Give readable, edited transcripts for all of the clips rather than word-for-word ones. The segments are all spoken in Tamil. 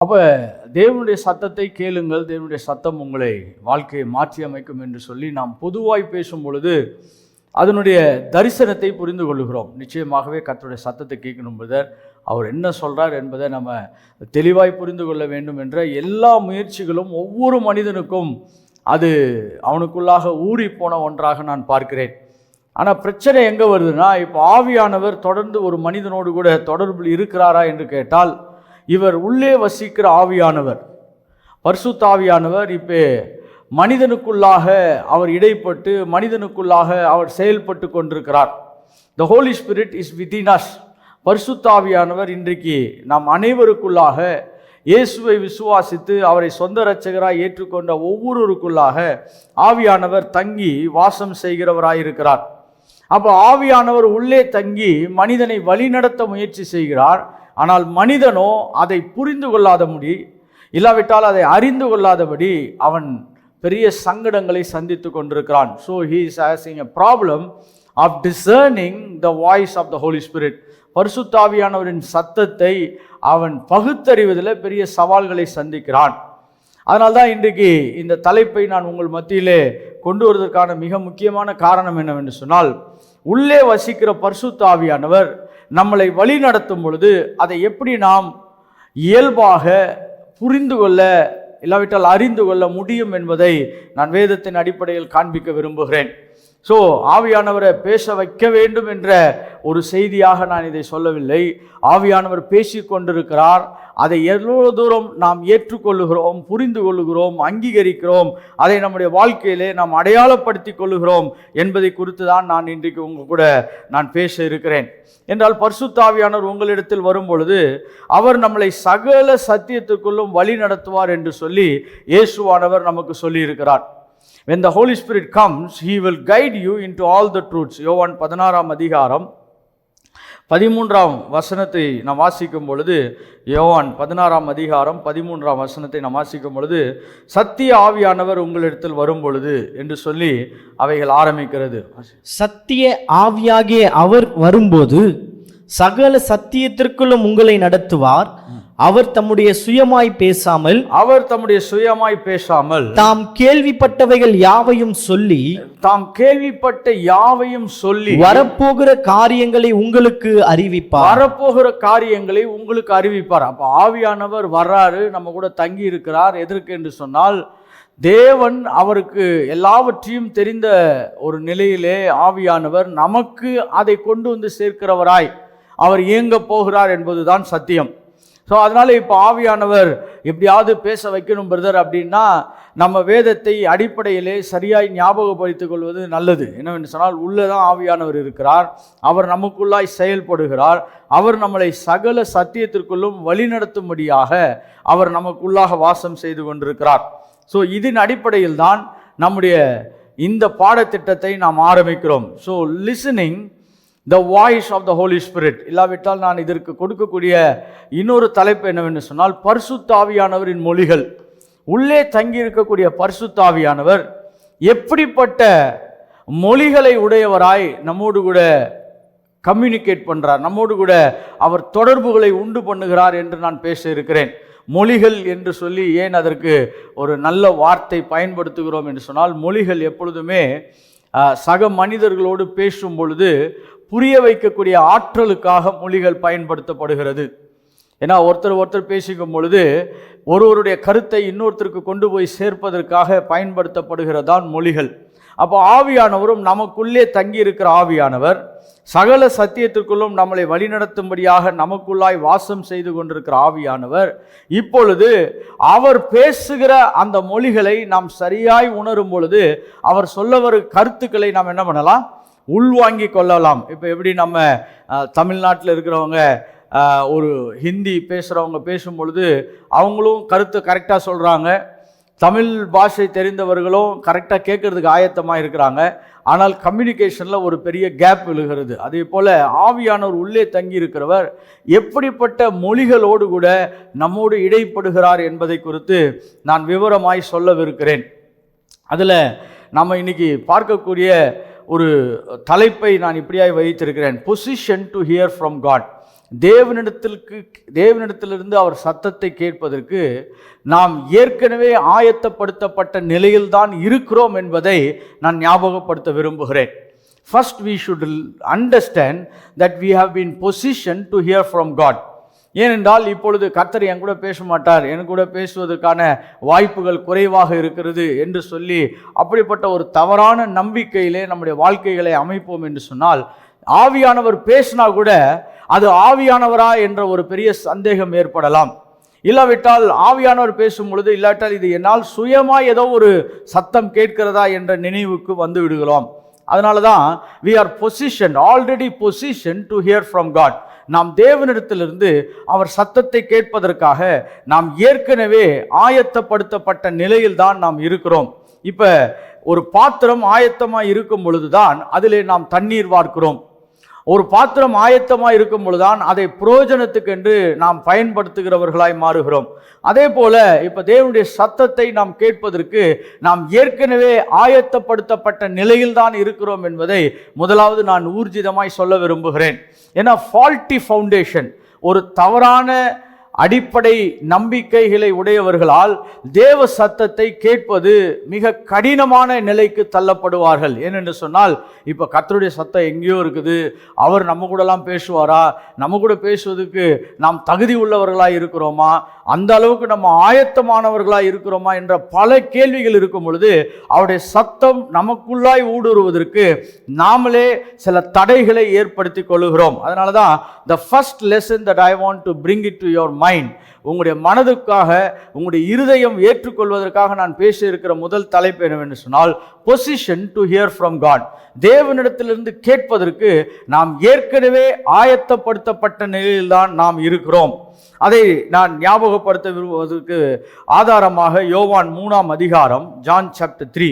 அப்போ தேவனுடைய சத்தத்தை கேளுங்கள், தேவனுடைய சத்தம் உங்களை வாழ்க்கையை மாற்றி அமைக்கும் என்று சொல்லி நாம் பொதுவாய் பேசும் பொழுது அதனுடைய தரிசனத்தை புரிந்து கொள்கிறோம். நிச்சயமாகவே கர்த்தருடைய சத்தத்தை கேட்கணும் பிரதர், அவர் என்ன சொல்கிறார் என்பதை நம்ம தெளிவாய் புரிந்து கொள்ள வேண்டும் என்ற எல்லா முயற்சிகளும் ஒவ்வொரு மனிதனுக்கும் அது அவனுக்குள்ளாக ஊறி போன ஒன்றாக நான் பார்க்கிறேன். ஆனால் பிரச்சனை எங்கே வருதுன்னா, இப்போ ஆவியானவர் தொடர்ந்து ஒரு மனிதனோடு கூட தொடர்பில் இருக்கிறாரா என்று கேட்டால், இவர் உள்ளே வசிக்கிற ஆவியானவர், பரிசுத்த ஆவியானவர் இப்போ மனிதனுக்குள்ளாக அவர் இடைப்பட்டு மனிதனுக்குள்ளாக அவர் செயல்பட்டு கொண்டிருக்கிறார். The holy spirit is within us. பரிசுத்த ஆவியானவர் இன்றைக்கு நாம் அனைவருக்குள்ளாக இயேசுவை விசுவாசித்து அவரை சொந்த இரட்சகராய் ஏற்றுக்கொண்ட ஒவ்வொருவருக்குள்ளாக ஆவியானவர் தங்கி வாசம் செய்கிறவராயிருக்கிறார். அப்போ ஆவியானவர் உள்ளே தங்கி மனிதனை வழிநடத்த முயற்சி செய்கிறார். ஆனால் மனிதனோ அதை புரிந்து கொள்ளாதபடி, இல்லாவிட்டால் அதை அறிந்து கொள்ளாதபடி அவன் பெரிய சங்கடங்களை சந்தித்து கொண்டிருக்கிறான். So he is facing a problem of discerning the voice of the holy spirit. பரிசுத்த ஆவியானவரின் சத்தத்தை அவன் பகுத்தறிவதில் பெரிய சவால்களை சந்திக்கிறான். அதனால்தான் இன்றைக்கு இந்த தலைப்பை நான் உங்கள் மத்தியிலே கொண்டு வருவதற்கான மிக முக்கியமான காரணம் என்னவென்று சொன்னால், உள்ளே வசிக்கிற பரிசுத்த ஆவியானவர் நம்மளை வழி நடத்தும் பொழுது அதை எப்படி நாம் இயல்பாக புரிந்து கொள்ள இல்லாவிட்டால் அறிந்து கொள்ள முடியும் என்பதை நான் வேதத்தின் அடிப்படையில் காண்பிக்க விரும்புகிறேன். ஸோ ஆவியானவரை பேச வைக்க வேண்டும் என்ற ஒரு செய்தியாக நான் இதை சொல்லவில்லை. ஆவியானவர் பேசி கொண்டிருக்கிறார். அதை எவ்வளோ தூரம் நாம் ஏற்றுக்கொள்ளுகிறோம், புரிந்து கொள்ளுகிறோம், அங்கீகரிக்கிறோம், அதை நம்முடைய வாழ்க்கையிலே நாம் அடையாளப்படுத்தி கொள்ளுகிறோம் என்பதை குறித்து தான் நான் இன்றைக்கு உங்கள் கூட நான் பேச இருக்கிறேன். என்றால் பரிசுத்த ஆவியானவர் உங்களிடத்தில் வரும் பொழுது அவர் நம்மளை சகல சத்தியத்துக்குள்ளும் வழி நடத்துவார் என்று சொல்லி இயேசுவானவர் நமக்கு சொல்லி இருக்கிறார். When the Holy Spirit comes, He will guide you into all the truths. யோவான் 16 அதிகாரம் 13 வசனத்தை நாம் வாசிக்கும் பொழுது, யோவான் 16 அதிகாரம் 13 வசனத்தை நாம் வாசிக்கும் பொழுது, சத்திய ஆவியானவர் உங்களிடத்தில் வரும் பொழுது என்று சொல்லி அவைகள் ஆரம்பிக்கிறது. சத்திய ஆவியாகிய அவர் வரும்போது சகல சத்தியத்திற்குள்ளும் உங்களை நடத்துவார். அவர் தம்முடைய சுயமாய் பேசாமல் தாம் கேள்விப்பட்டவைகள் யாவையும் சொல்லி வரப்போகிற காரியங்களை உங்களுக்கு அறிவிப்பார். அப்ப ஆவியானவர் வர்றாரு, நம்ம கூட தங்கி இருக்கிறார். எதற்கு என்று சொன்னால், தேவன் அவருக்கு எல்லாவற்றையும் தெரிந்த ஒரு நிலையிலே ஆவியானவர் நமக்கு அதை கொண்டு வந்து சேர்க்கிறவராய் அவர் இயங்க போகிறார் என்பதுதான் சத்தியம். ஸோ அதனால் இப்போ ஆவியானவர் எப்படியாவது பேச வைக்கணும் பிரதர் அப்படின்னா, நம்ம வேதத்தை அடிப்படையிலே சரியாய் ஞாபகப்படுத்திக் கொள்வது நல்லது. என்னவென்று சொன்னால், உள்ளே தான் ஆவியானவர் இருக்கிறார், அவர் நமக்குள்ளாய் செயல்படுகிறார், அவர் நம்மளை சகல சத்தியத்திற்குள்ளும் வழிநடத்தும்படியாக அவர் நமக்குள்ளாக வாசம் செய்து கொண்டிருக்கிறார். ஸோ இதன் அடிப்படையில் தான் நம்முடைய இந்த பாடத்திட்டத்தை நாம் ஆரம்பிக்கிறோம். So listening the voice of the Holy Spirit. இல்லாவிட்டால் நான் இதற்கு கொடுக்கக்கூடிய இன்னொரு தலைப்பு என்னவென்று சொன்னால், பரிசுத்த ஆவியானவரின் மொழிகள். உள்ளே தங்கி இருக்கக்கூடிய பரிசுத்த ஆவியானவர் எப்படிப்பட்ட மொழிகளை உடையவராய் நம்மோடு கூட கம்யூனிகேட் பண்ணுறார், நம்மோடு கூட அவர் தொடர்புகளை உண்டு பண்ணுகிறார் என்று நான் பேச இருக்கிறேன். மொழிகள் என்று சொல்லி ஏன் அதற்கு ஒரு நல்ல வார்த்தை பயன்படுத்துகிறோம் என்று சொன்னால், மொழிகள் எப்பொழுதுமே சக மனிதர்களோடு பேசும் பொழுது புரிய வைக்கக்கூடிய ஆற்றலுக்காக மொழிகள் பயன்படுத்தப்படுகிறது. ஏன்னா ஒருத்தர் பேசிக்கும் பொழுது ஒருவருடைய கருத்தை இன்னொருத்தருக்கு கொண்டு போய் சேர்ப்பதற்காக பயன்படுத்தப்படுகிறதான் மொழிகள். அப்போ ஆவியானவரும் நமக்குள்ளே தங்கி இருக்கிற ஆவியானவர் சகல சத்தியத்திற்குள்ளும் நம்மளை வழிநடத்தும்படியாக நமக்குள்ளாய் வாசம் செய்து கொண்டிருக்கிற ஆவியானவர் இப்பொழுது அவர் பேசுகிற அந்த மொழிகளை நாம் சரியாய் உணரும் பொழுது அவர் சொல்ல வரும் கருத்துக்களை நாம் என்ன பண்ணலாம், உள்வாங்கி கொள்ளலாம். இப்போ எப்படி நம்ம தமிழ்நாட்டில் இருக்கிறவங்க ஒரு ஹிந்தி பேசுகிறவங்க பேசும் பொழுது அவங்களும் கருத்து கரெக்டாக சொல்கிறாங்க, தமிழ் பாஷை தெரிந்தவர்களும் கரெக்டாக கேட்குறதுக்கு ஆயத்தமாக இருக்கிறாங்க. ஆனால் கம்யூனிகேஷனில் ஒரு பெரிய கேப் விழுகிறது. அதே போல் ஆவியானவர் உள்ளே தங்கி இருக்கிறவர் எப்படிப்பட்ட மொழிகளோடு கூட நம்மோடு இடைப்படுகிறார் என்பதை குறித்து நான் விவரமாய் சொல்லவிருக்கிறேன். அதில் நம்ம இன்னைக்கு பார்க்கக்கூடிய ஒரு தலைப்பை நான் இப்படியாய் வைத்திருக்கிறேன், position to hear from God. தேவனிடத்திலிருந்து அவர் சத்தத்தை கேட்பதற்கு நாம் ஏற்கனவே ஆயத்தப்படுத்தப்பட்ட நிலையில்தான் இருக்கிறோம் என்பதை நான் ஞாபகப்படுத்த விரும்புகிறேன். First we should understand that we have been positioned to hear from God. ஏனென்றால் இப்பொழுது கர்த்தர் என் கூட பேச மாட்டார், என் கூட பேசுவதற்கான வாய்ப்புகள் குறைவாக இருக்கிறது என்று சொல்லி அப்படிப்பட்ட ஒரு தவறான நம்பிக்கையிலே நம்முடைய வாழ்க்கைகளை அமைப்போம் என்று சொன்னால், ஆவியானவர் பேசினா கூட அது ஆவியானவரா என்ற ஒரு பெரிய சந்தேகம் ஏற்படலாம். இல்லாவிட்டால் ஆவியானவர் பேசும் பொழுது, இல்லாவிட்டால் இது என்னால் சுயமாய் ஏதோ ஒரு சத்தம் கேட்கிறதா என்ற நினைவுக்கு வந்து விடுகிறோம். அதனால தான் we are positioned, already positioned to hear from God. நாம் தேவனிடத்திலிருந்து அவர் சத்தத்தை கேட்பதற்காக நாம் ஏற்கனவே ஆயத்தப்படுத்தப்பட்ட நிலையில் தான் நாம் இருக்கிறோம். இப்ப ஒரு பாத்திரம் ஆயத்தமாக இருக்கும் பொழுதுதான் அதிலே நாம் தண்ணீர் வார்க்கிறோம். ஒரு பாத்திரம் ஆயத்தமாக இருக்கும் பொழுதுதான் அதை பிரயோஜனத்துக்கென்று நாம் பயன்படுத்துகிறவர்களாய் மாறுகிறோம். அதே போல இப்ப தேவனுடைய சத்தத்தை நாம் கேட்பதற்கு நாம் ஏற்கனவே ஆயத்தப்படுத்தப்பட்ட நிலையில் தான் இருக்கிறோம் என்பதை முதலாவது நான் ஊர்ஜிதமாய் சொல்ல விரும்புகிறேன். ஏன்னா ஃபால்ட்டி ஃபவுண்டேஷன், ஒரு தவறான அடிப்படை நம்பிக்கைகளை உடையவர்களால் தேவ சத்தத்தை கேட்பது மிக கடினமான நிலைக்கு தள்ளப்படுவார்கள். ஏனென்று சொன்னால், இப்போ கர்த்தருடைய சத்தம் எங்கேயோ இருக்குது, அவர் நம்ம கூடலாம் பேசுவாரா, நம்ம கூட பேசுவதற்கு நாம் தகுதி உள்ளவர்களாக இருக்கிறோமா, அந்த அளவுக்கு நம்ம ஆயத்தமானவர்களாக இருக்கிறோமா என்ற பல கேள்விகள் இருக்கும் பொழுது அவருடைய சத்தம் நமக்குள்ளாய் ஊடுருவதற்கு நாமளே சில தடைகளை ஏற்படுத்தி கொள்ளுகிறோம். அதனால தான் the first lesson that I want to bring it to your mind, உங்களுடைய மனதுக்காக, உங்களுடைய இருதயம் ஏற்றுக்கொள்வதற்காக நான் பேச இருக்கிற முதல் தலைப்பு என்னவென்று சொன்னால், position to hear from God. தேவனிடத்திலிருந்து கேட்பதற்கு நாம் ஏற்கனவே ஆயத்தப்படுத்தப்பட்ட நிலையில்தான் நாம் இருக்கிறோம். அதை நான் ஞாபகப்படுத்த விரும்புவதற்கு ஆதாரமாக யோவான் 3ஆம் அதிகாரம், ஜான் சாப்டர் 3,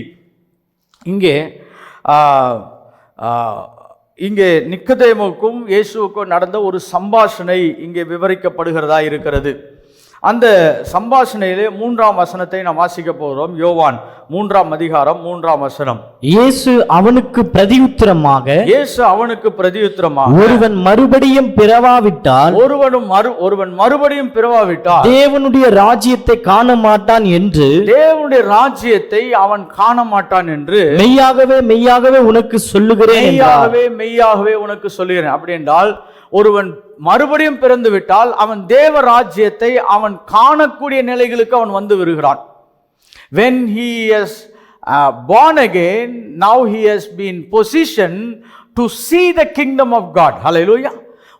இங்கே நிக்கதேமுக்கும் இயேசுவுக்கும் நடந்த ஒரு சம்பாஷணை இங்கே விவரிக்கப்படுகிறதா இருக்கிறது. அந்த சம்பாஷணையிலே 3ஆம் வசனத்தை நாம் வாசிக்க போகிறோம். யோவான் 3ஆம் அதிகாரம் 3ஆம் வசனம். இயேசு அவனுக்கு பிரதியுத்தரமாக ஒருவன் மறுபடியும் பிறவாவிட்டால் தேவனுடைய ராஜ்யத்தை காண மாட்டான் என்று, தேவனுடைய அவன் காண மாட்டான் என்று மெய்யாகவே மெய்யாகவே உனக்கு சொல்லுகிறேன், மெய்யாகவே உனக்கு சொல்லுகிறேன். அப்படி என்றால் ஒருவன் மறுபடியும் பிறந்து விட்டால் அவன் தேவ ராஜ்யத்தை அவன் காணக்கூடிய நிலைகளுக்கு அவன் வந்து வருகிறான். When he is born again, now he has been positioned to see the kingdom of God. Hallelujah.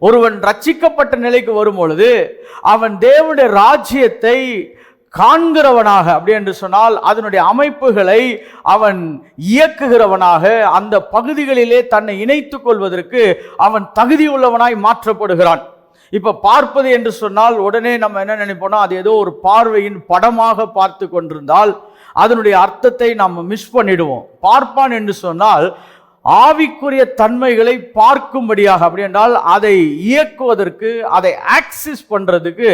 ஒருவன் ரட்சிக்கப்பட்ட நிலைக்கு வரும் பொழுது அவன் தேவனுடைய ராஜ்யத்தை காண்கிறவனாக, அப்படி என்று சொன்னால் அதனுடைய அமைப்புகளை அவன் இயக்குகிறவனாக, அந்த பகுதிகளிலே தன்னை இணைத்துக் கொள்வதற்கு அவன் தகுதியுள்ளவனாய் மாற்றப்படுகிறான். இப்ப பார்ப்பது என்று சொன்னால் உடனே நம்ம என்ன நினைப்போம்னா, அது ஏதோ ஒரு பார்வையின் படமாக பார்த்து கொண்டிருந்தால் அதனுடைய அர்த்தத்தை நாம் மிஸ் பண்ணிடுவோம். பார்ப்பான் என்று சொன்னால் ஆவிக்குரிய தன்மைகளை பார்க்கும்படியாக, அப்படி என்றால் அதை இயக்குவதற்கு, அதை ஆக்சஸ் பண்றதுக்கு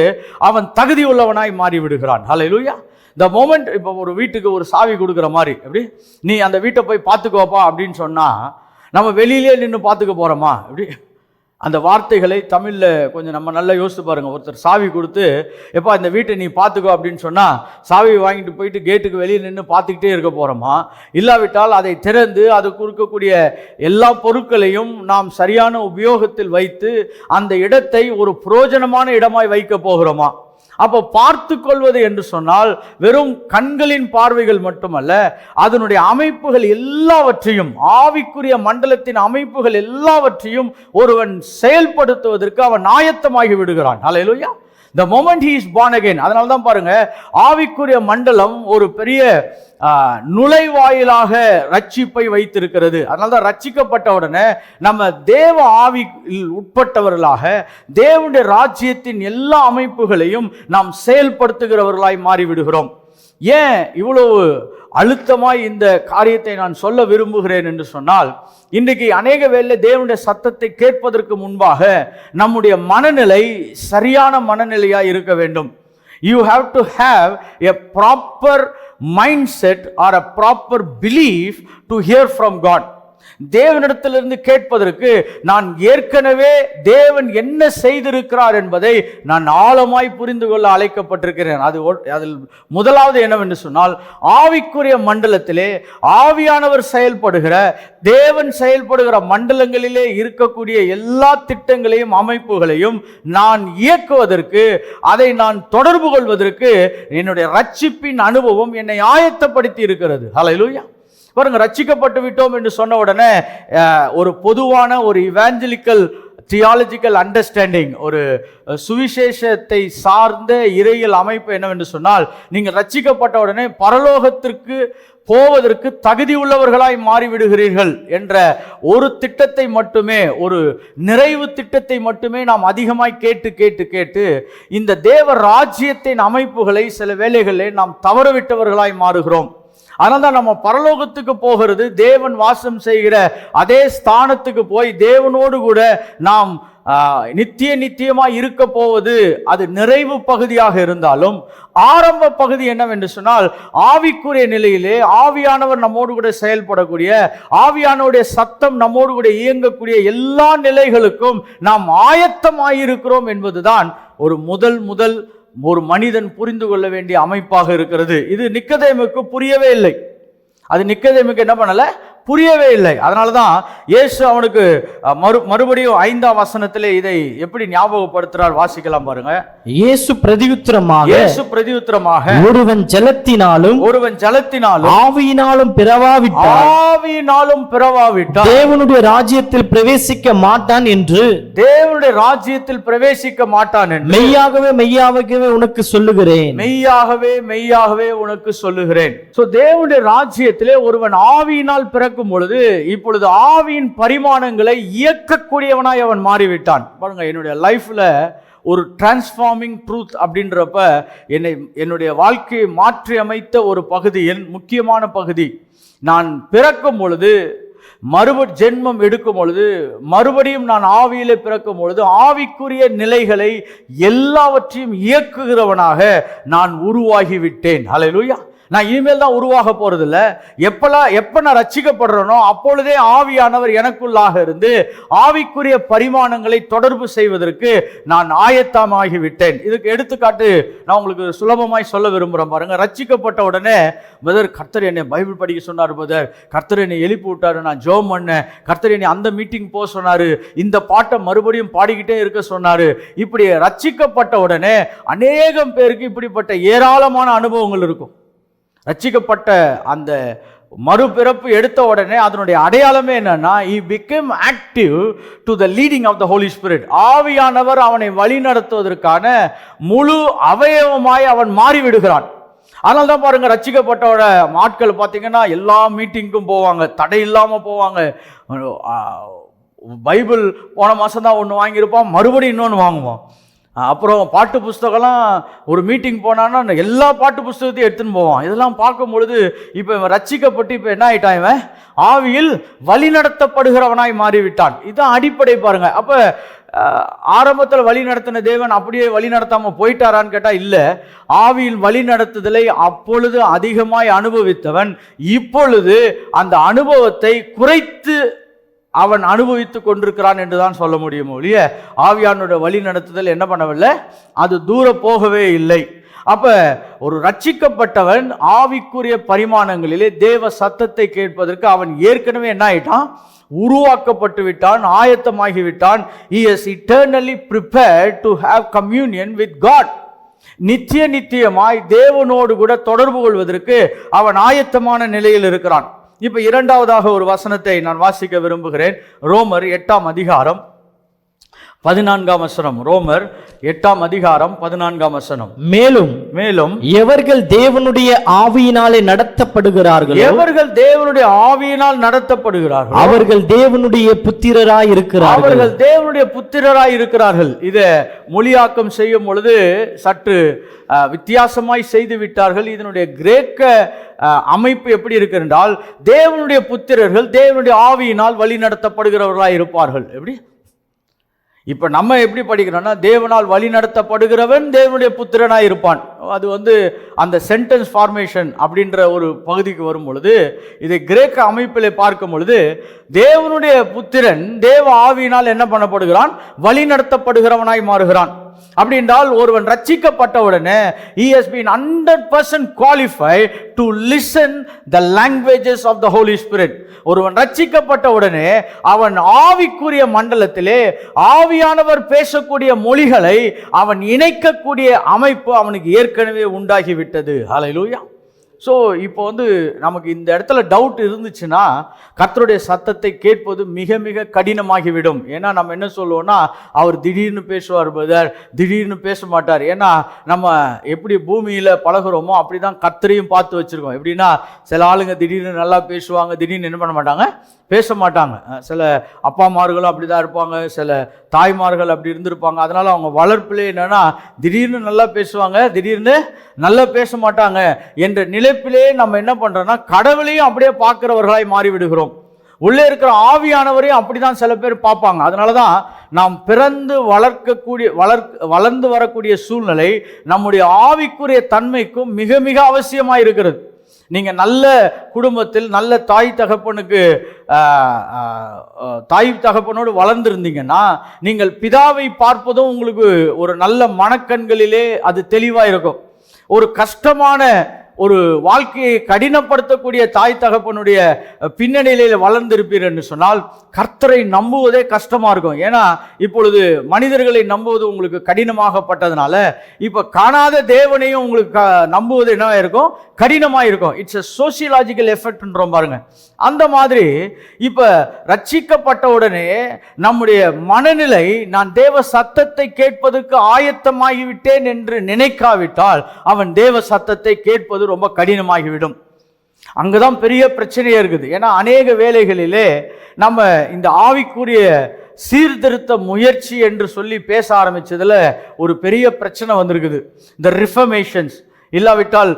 அவன் தகுதி உள்ளவனாய் மாறிவிடுகிறான். ஹல்லேலூயா. the moment இப்போ ஒரு வீட்டுக்கு ஒரு சாவி கொடுக்குற மாதிரி, எப்படி நீ அந்த வீட்டை போய் பார்த்துக்கோப்பா அப்படின்னு சொன்னா நம்ம வெளியிலே நின்று பார்த்துக்க போறோமா? எப்படி அந்த வார்த்தைகளை தமிழில் கொஞ்சம் நம்ம நல்லா யோசித்து பாருங்க. ஒருத்தர் சாவி கொடுத்து, எப்பா இந்த வீட்டை நீ பார்த்துக்கோ அப்படின்னு சொன்னால் சாவி வாங்கிட்டு போயிட்டு கேட்டுக்கு வெளியே நின்று பார்த்துக்கிட்டே இருக்க போகிறோமா? இல்லாவிட்டால் அதை திறந்து அதுக்கு இருக்கக்கூடிய எல்லா பொருட்களையும் நாம் சரியான உபயோகத்தில் வைத்து அந்த இடத்தை ஒரு பிரயோஜனமான இடமாய் வைக்க போகிறோமா? அப்போ பார்த்து கொள்வது என்று சொன்னால் வெறும் கண்களின் பார்வைகள் மட்டுமல்ல, அதனுடைய அமைப்புகள் எல்லாவற்றையும், ஆவிக்குரிய மண்டலத்தின் அமைப்புகள் எல்லாவற்றையும் ஒருவன் செயல்படுத்துவதற்கு அவன் ஆயத்தமாகி விடுகிறான். ஹல்லேலூயா. the moment he is born again, அதனால தான் பாருங்க, ஆவிக்குரிய மண்டலம் ஒரு பெரிய நுழைவாயிலாக ரட்சிப்பை வைத்திருக்கிறது. அதனால தான் ரட்சிக்கப்பட்ட உடனே நம்ம தேவ ஆவியில் உட்பட்டவர்களாக தேவனுடைய ராஜ்யத்தின் எல்லா அமைப்புகளையும் நாம் செயல்படுத்துகிறவர்களாய் மாறிவிடுகிறோம். ஏன் இவ்வளவு அழுத்தமாய் இந்த காரியத்தை நான் சொல்ல விரும்புகிறேன் என்று சொன்னால், இன்றைக்கு அநேக வேளை தேவனுடைய சத்தத்தை கேட்பதற்கு முன்பாக நம்முடைய மனநிலை சரியான மனநிலையாக இருக்க வேண்டும். You have to have a proper mindset or a proper belief to hear from God. தேவனிடத்திலிருந்து கேட்பதற்கு நான் ஏற்கனவே தேவன் என்ன செய்திருக்கிறார் என்பதை நான் ஆழமாய் புரிந்து கொள்ள அழைக்கப்பட்டிருக்கிறேன். அதில் முதலாவது என்னவென்று சொன்னால், ஆவிக்குரிய மண்டலத்திலே ஆவியானவர் செயல்படுகிற, தேவன் செயல்படுகிற மண்டலங்களிலே இருக்கக்கூடிய எல்லா திட்டங்களையும் அமைப்புகளையும் நான் இயக்குவதற்கு, அதை நான் தொடர்பு கொள்வதற்கு என்னுடைய ரட்சிப்பின் அனுபவம் என்னை ஆயத்தப்படுத்தி இருக்கிறது. ஹல்லேலூயா. பாருங்க, ரட்சிக்கப்பட்டு விட்டோம் என்று சொன்ன உடனே ஒரு பொதுவான ஒரு இவாஞ்சலிக்கல் தியாலஜிக்கல் அண்டர்ஸ்டாண்டிங், ஒரு சுவிசேஷத்தை சார்ந்த இறையியல் அமைப்பு என்னவென்று சொன்னால், நீங்கள் ரட்சிக்கப்பட்ட உடனே பரலோகத்திற்கு போவதற்கு தகுதி உள்ளவர்களாய் மாறிவிடுகிறீர்கள் என்ற ஒரு திட்டத்தை மட்டுமே, ஒரு நிறைவு திட்டத்தை மட்டுமே நாம் அதிகமாய் கேட்டு கேட்டு கேட்டு இந்த தேவ ராஜ்யத்தின் அமைப்புகளை சில வேளைகளில் நாம் தவறவிட்டவர்களாய் மாறுகிறோம். அதனால்தான் நம்ம பரலோகத்துக்கு போகிறது, தேவன் வாசம் செய்கிற அதே ஸ்தானத்துக்கு போய் தேவனோடு கூட நாம் நித்தியமாய் இருக்க போவது அது நிறைவு பகுதியாக இருந்தாலும், ஆரம்ப பகுதி என்னவென்று சொன்னால், ஆவிக்குரிய நிலையிலே ஆவியானவர் நம்மோடு கூட செயல்படக்கூடிய, ஆவியானவருடைய சத்தம் நம்மோடு கூட இயங்கக்கூடிய எல்லா நிலைகளுக்கும் நாம் ஆயத்தமாயிருக்கிறோம் என்பதுதான் ஒரு மனிதன் புரிந்து கொள்ள வேண்டிய அமைப்பாக இருக்கிறது. இது நிக்கதேமுக்கு புரியவே இல்லை. அது நிக்கதேமுக்கு என்ன பண்ணல, புரியவே இல்லை. அதனாலதான் இயேசு அவனுக்கு மறுபடியும் 5ஆம் வசனத்திலே இதை எப்படி ஞாபகப்படுத்துறார், வாசிக்கலாம் பாருங்க. இயேசு பிரதியுத்தரமாக ஒருவன் ஜலத்தினாலும் ஆவியினாலும் பிறவாவிட்டால் தேவனுடைய ராஜ்யத்தில் பிரவேசிக்க மாட்டான் என்று மெய்யாகவே உனக்கு சொல்லுகிறேன். மெய்யாகவே உனக்கு சொல்லுகிறேன். தேவனுடைய ராஜ்யத்திலே ஒருவன் ஆவியினால் பிறக்கும் பொழுது இப்பொழுது ஆவியின் பரிமாணங்களை இயக்கக்கூடியவனாய் அவன் மாறிவிட்டான். பாருங்க, என்னுடைய லைஃப்ல ஒரு டிரான்ஸ்ஃபார்மிங் ட்ரூத் அப்படின்றப்ப என்னுடைய வாழ்க்கையை மாற்றி அமைத்த ஒரு பகுதி, என் முக்கியமான பகுதி. நான் பிறக்கும் பொழுது, ஜென்மம் எடுக்கும் பொழுது, மறுபடியும் நான் ஆவியிலே பிறக்கும் பொழுது ஆவிக்குரிய நிலைகளை எல்லாவற்றையும் இயக்குகிறவனாக நான் உருவாகிவிட்டேன். ஹல்லேலூயா. நான் இனிமேல் தான் உருவாக போறதில்ல. எப்ப நான் ரட்சிக்கப்படுறேனோ அப்பொழுதே ஆவியானவர் எனக்குள்ளாக இருந்து ஆவிக்குரிய பரிமாணங்களை தொடர்பு செய்வதற்கு நான் ஆயத்தமாகிவிட்டேன். இதுக்கு எடுத்துக்காட்டு நான் உங்களுக்கு சுலபமாய் சொல்ல விரும்புகிறேன். பாருங்க, ரட்சிக்கப்பட்ட உடனே கர்த்தர் என்னை பைபிள் படிக்க சொன்னார், கர்த்தர் என்னை எழுப்பி விட்டாரு, நான் ஜெபம் பண்ணேன், கர்த்தர் என்னை அந்த மீட்டிங் போக சொன்னாரு, இந்த பாட்டை மறுபடியும் பாடிக்கிட்டே இருக்க சொன்னாரு. இப்படி ரட்சிக்கப்பட்ட உடனே அநேகம் பேருக்கு இப்படிப்பட்ட ஏராளமான அனுபவங்கள் இருக்கும். ரட்சிக்கப்பட்ட அந்த மறுபிறப்பு எடுத்த உடனே அதனுடைய அடையாளமே என்னன்னா, he became active to the leading of the Holy Spirit. ஆவியானவர் அவனை வழி நடத்துவதற்கான முழு அவயவமாய் அவன் மாறிவிடுகிறான். அதனால தான் பாருங்க, ரட்சிக்கப்பட்டோட ஆட்கள் பார்த்தீங்கன்னா எல்லா மீட்டிங்க்கும் போவாங்க, தடை இல்லாமல் போவாங்க. பைபிள் போன மாதம் தான் ஒன்று வாங்கியிருப்பான், மறுபடியும் இன்னொன்று வாங்குவான். அப்புறம் பாட்டு புஸ்தகம்லாம் ஒரு மீட்டிங் போனான்னா எல்லா பாட்டு புஸ்தகத்தையும் எடுத்துன்னு போவான். இதெல்லாம் பார்க்கும் பொழுது இப்போ இவன் ரட்சிக்கப்பட்டு இப்போ என்ன ஆயிட்டான், இவன் ஆவியில் வழி நடத்தப்படுகிறவனாய் மாறிவிட்டான். இதுதான் அடிப்படை. பாருங்க, அப்போ ஆரம்பத்தில் வழி நடத்தின தேவன் அப்படியே வழி நடத்தாமல் போயிட்டாரான்னு கேட்டால் இல்லை. ஆவியில் வழி நடத்துதலை அப்பொழுது அதிகமாய் அனுபவித்தவன் இப்பொழுது அந்த அனுபவத்தை குறைத்து அவன் அனுபவித்துக் கொண்டிருக்கிறான் என்றுதான் சொல்ல முடியும் ஒழிய ஆவியானோட வழி நடத்துதல் என்ன பண்ணவில்லை, அது தூர போகவே இல்லை. அப்ப ஒரு ரட்சிக்கப்பட்டவன் ஆவிக்குரிய பரிமாணங்களிலே தேவ சத்தத்தை கேட்பதற்கு அவன் ஏற்கனவே என்ன ஆயிட்டான், உருவாக்கப்பட்டு விட்டான், ஆயத்தமாகிவிட்டான். He is eternally prepared to have communion with God. நித்தியமாய் தேவனோடு கூட தொடர்பு கொள்வதற்கு அவன் ஆயத்தமான நிலையில் இருக்கிறான். இப்ப இரண்டாவதாக ஒரு வசனத்தை நான் வாசிக்க விரும்புகிறேன். ரோமர் 8ஆம் அதிகாரம் 14ஆம் வசனம். ரோமர் 8ஆம் அதிகாரம் 14ஆம் வசனம். மேலும் எவர்கள் தேவனுடைய ஆவியினாலே நடத்தப்படுகிறார்கள், அவர்கள் தேவனுடைய புத்திரராய் இருக்கிறார்கள். இதை மொழியாக்கம் செய்யும் பொழுது சற்று வித்தியாசமாய் செய்து விட்டார்கள். இதனுடைய கிரேக்க அமைப்பு எப்படி இருக்கு என்றால், தேவனுடைய புத்திரர்கள் தேவனுடைய ஆவியினால் வழி நடத்தப்படுகிறவர்களாய் இருப்பார்கள். எப்படி இப்போ நம்ம எப்படி படிக்கிறோம்னா, தேவனால் வழி நடத்தப்படுகிறவன் தேவனுடைய புத்திரனாய் இருப்பான். அது அந்த சென்டென்ஸ் ஃபார்மேஷன் அப்படின்ற ஒரு பகுதிக்கு வரும் பொழுது, இதை கிரேக்க அமைப்பில் பார்க்கும் பொழுது, தேவனுடைய புத்திரன் தேவ ஆவியினால் என்ன பண்ணப்படுகிறான்? வழி நடத்தப்படுகிறவனாய் மாறுகிறான். அப்படி என்றால் ஒருவன் ரட்சிக்கப்பட்ட உடனே he has been 100% qualified to listen the languages of the Holy Spirit. ஒருவன் ரட்சிக்கப்பட்ட உடனே அவன் ஆவிக்குரிய மண்டலத்திலே ஆவியானவர் பேசக்கூடிய மொழிகளை அவன் இணைக்கக்கூடிய அமைப்பு அவனுக்கு ஏற்கனவே உண்டாகிவிட்டது. ஹல்லேலூயா. ஸோ இப்போ நமக்கு இந்த இடத்துல டவுட் இருந்துச்சுன்னா, கர்த்தருடைய சத்தத்தை கேட்பது மிக மிக கடினமாகிவிடும். ஏன்னா நம்ம என்ன சொல்லுவோம்னா, அவர் திடீர்னு பேசுவார் பிரதர், திடீர்னு பேச மாட்டார். ஏன்னா நம்ம எப்படி பூமியில் பழகுறோமோ அப்படி தான் கர்த்தரையும் பார்த்து வச்சுருக்கோம். எப்படின்னா, சில ஆளுங்க திடீர்னு நல்லா பேசுவாங்க, திடீர்னு என்ன பண்ண மாட்டாங்க, பேச மாட்டாங்க. சில அப்பாமார்களும் அப்படி தான் இருப்பாங்க, சில தாய்மார்கள் அப்படி இருந்திருப்பாங்க. அதனால் அவங்க வளர்ப்பிலே என்னென்னா, திடீர்னு நல்லா பேசுவாங்க, திடீர்னு நல்லா பேச மாட்டாங்க என்ற நிலைப்பிலே நம்ம என்ன பண்ணுறோன்னா, கடவுளையும் அப்படியே பார்க்குறவர்களாய் மாறிவிடுகிறோம். உள்ளே இருக்கிற ஆவியானவரையும் அப்படி தான் சில பேர் பார்ப்பாங்க. அதனால தான் நாம் பிறந்து வளர்ந்து வரக்கூடிய சூழ்நிலை நம்முடைய ஆவிக்குரிய தன்மைக்கும் மிக மிக அவசியமாக இருக்கிறது. நீங்கள் நல்ல குடும்பத்தில் நல்ல தாய் தகப்பனோடு வளர்ந்துருந்தீங்கன்னா, நீங்கள் பிதாவை பார்ப்பதும் உங்களுக்கு ஒரு நல்ல மனக்கண்களிலே அது தெளிவாக இருக்கும். ஒரு கஷ்டமான ஒரு வாழ்க்கையை கடினப்படுத்தக்கூடிய தாய் தகப்பனுடைய பின்னணியில வளர்ந்திருப்பீர் என்று சொன்னால், கர்த்தரை நம்புவதே கஷ்டமா இருக்கும். ஏன்னா இப்பொழுது மனிதர்களை நம்புவது உங்களுக்கு கடினமாகப்பட்டதுனால, இப்ப காணாத தேவனையும் உங்களுக்கு நம்புவது என்ன இருக்கும், கடினமாக இருக்கும். இட்ஸ் எ சோசியலாஜிக்கல் எஃபெக்ட்ன்றோம் பாருங்க. அந்த மாதிரி இப்ப ரட்சிக்கப்பட்ட உடனே நம்முடைய மனநிலை, நான் தேவ சத்தத்தை கேட்பதற்கு ஆயத்தமாகிவிட்டேன் என்று நினைக்காவிட்டால் அவன் தேவ சத்தத்தை கேட்பது ரொம்ப கடினமாகிவிடும். அங்கதான் பெரிய பிரச்சனையே இருக்குது. ஏன்னா அநேக வேளைகளிலே நம்ம இந்த ஆவிக்குரிய சீர்திருத்த முயற்சி என்று சொல்லி பேச ஆரம்பிச்சதுல ஒரு பெரிய பிரச்சனை வந்திருக்குது. இந்த ரிஃபர்மேஷன்ஸ் இல்லாவிட்டால்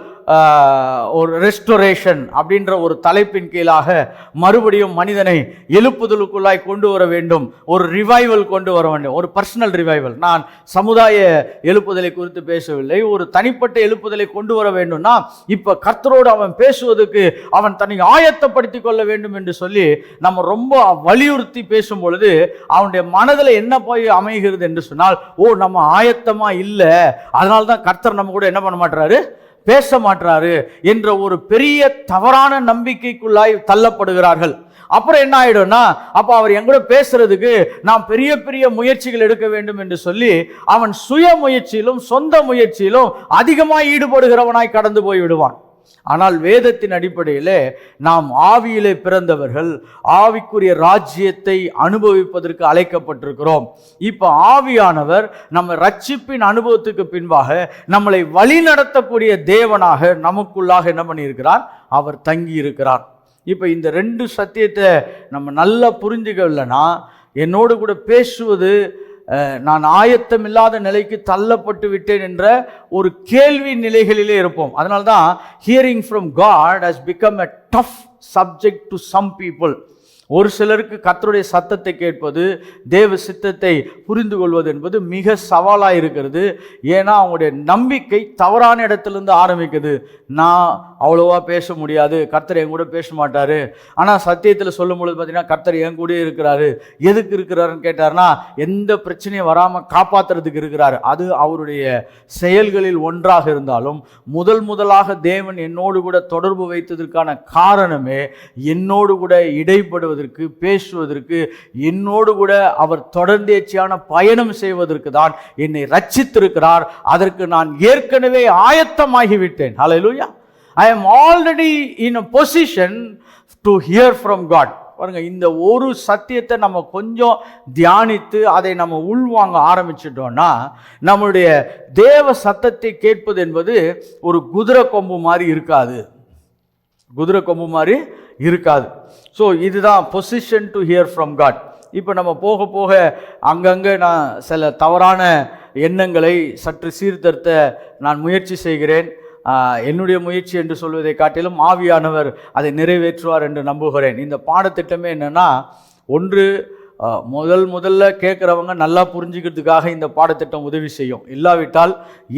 ஒரு ரெஸ்டோரேஷன் அப்படின்ற ஒரு தலைப்பின் கீழாக மறுபடியும் மனிதனை எழுப்புதலுக்குள்ளாய் கொண்டு வர வேண்டும், ஒரு ரிவைவல் கொண்டு வர வேண்டும், ஒரு பர்சனல் ரிவைவல். நான் சமுதாய எழுப்புதலை குறித்து பேசவில்லை, ஒரு தனிப்பட்ட எழுப்புதலை கொண்டு வர வேண்டும்னா இப்ப கர்த்தரோடு அவன் பேசுவதற்கு அவன் தன்னை ஆயத்தப்படுத்தி கொள்ள வேண்டும் என்று சொல்லி நம்ம ரொம்ப வலியுறுத்தி பேசும் பொழுது அவனுடைய மனதில் என்ன போய் அமைகிறது என்று சொன்னால், நம்ம ஆயத்தமா இல்லை, அதனால்தான் கர்த்தர் நம்ம கூட என்ன பண்ண மாட்டாரு, பேச மாட்டாரு என்ற ஒரு பெரிய தவறான நம்பிக்கைக்குள்ளாய் தள்ளப்படுகிறார்கள். அப்புறம் என்ன ஆயிடும்னா, அப்ப அவர் எங்கூட பேசுறதுக்கு நாம் பெரிய பெரிய முயற்சிகள் எடுக்க வேண்டும் என்று சொல்லி அவன் சுய முயற்சியிலும் சொந்த முயற்சியிலும் அதிகமாக ஈடுபடுகிறவனாய் கடந்து போய் விடுவான். ஆனால் வேதத்தின் அடிப்படையிலே நாம் ஆவியிலே பிறந்தவர்கள், ஆவிக்குரிய ராஜ்யத்தை அனுபவிப்பதற்கு அழைக்கப்பட்டிருக்கிறோம். இப்ப ஆவியானவர் நம்ம ரட்சிப்பின் அனுபவத்துக்கு பின்பாக நம்மளை வழி நடத்தக்கூடிய தேவனாக நமக்குள்ளாக என்ன பண்ணியிருக்கிறார், அவர் தங்கி இருக்கிறார். இப்ப இந்த ரெண்டு சத்தியத்தை நம்ம நல்லா புரிஞ்சுக்கலன்னா, என்னோடு கூட பேசுவது நான் ஆயத்தம் இல்லாத நிலைக்கு தள்ளப்பட்டு விட்டேன் என்ற ஒரு கேள்வி நிலைகளிலே இருப்போம். அதனால்தான் hearing from God has become a tough subject to some people. ஒரு சிலருக்கு கர்த்தருடைய சத்தத்தை கேட்பது, தேவ சித்தத்தை புரிந்து கொள்வது என்பது மிக சவாலாக இருக்கிறது. ஏன்னா அவங்களுடைய நம்பிக்கை தவறான இடத்துலேருந்து ஆரம்பிக்குது. நான் அவ்வளோவா பேச முடியாது, கர்த்தர் என் கூட பேச மாட்டார். ஆனால் சத்தியத்தில் சொல்லும் பொழுது பார்த்தீங்கன்னா கர்த்தர் என் கூட இருக்கிறாரு. எதுக்கு இருக்கிறாருன்னு கேட்டார்னா, எந்த பிரச்சனையும் வராமல் காப்பாற்றுறதுக்கு இருக்கிறாரு. அது அவருடைய செயல்களில் ஒன்றாக இருந்தாலும் முதலாக தேவன் என்னோடு கூட தொடர்பு வைத்ததற்கான காரணமே என்னோடு கூட இடைப்படுவது, பேசுவதற்கு, என்னோடு கூட அவர் தொடர்ந்தேர்ச்சியான பயணம் செய்வதற்கு தான் என்னை ரட்சித்திருக்கிறார். அதற்கு நான் ஏற்கனவே ஆயத்தமாகிவிட்டேன். ஹல்லேலூயா. I am already in a position to hear from God. பாருங்க, இந்த ஒரு சத்தியத்தை நம்ம கொஞ்சம் தியானித்து அதை நம்ம உள்வாங்க ஆரம்பிச்சிட்டோம்னா, நம்மளுடைய தேவ சத்தத்தை கேட்பது என்பது ஒரு குதிரை கொம்பு மாதிரி இருக்காது. குதிரை கொம்பு மாதிரி இருக்காது. ஸோ இதுதான் position to hear from God. இப்போ நம்ம போக போக அங்கங்கே நான் சில தவறான எண்ணங்களை சற்று சீர்திருத்த நான் முயற்சி செய்கிறேன். என்னுடைய முயற்சி என்று சொல்வதை காட்டிலும் ஆவியானவர் அதை நிறைவேற்றுவார் என்று நம்புகிறேன். இந்த பாடத்திட்டமே என்னென்னா, ஒன்று முதல்ல கேட்குறவங்க நல்லா புரிஞ்சுக்கிறதுக்காக இந்த பாடத்திட்டம் உதவி செய்யும். இல்லாவிட்டால்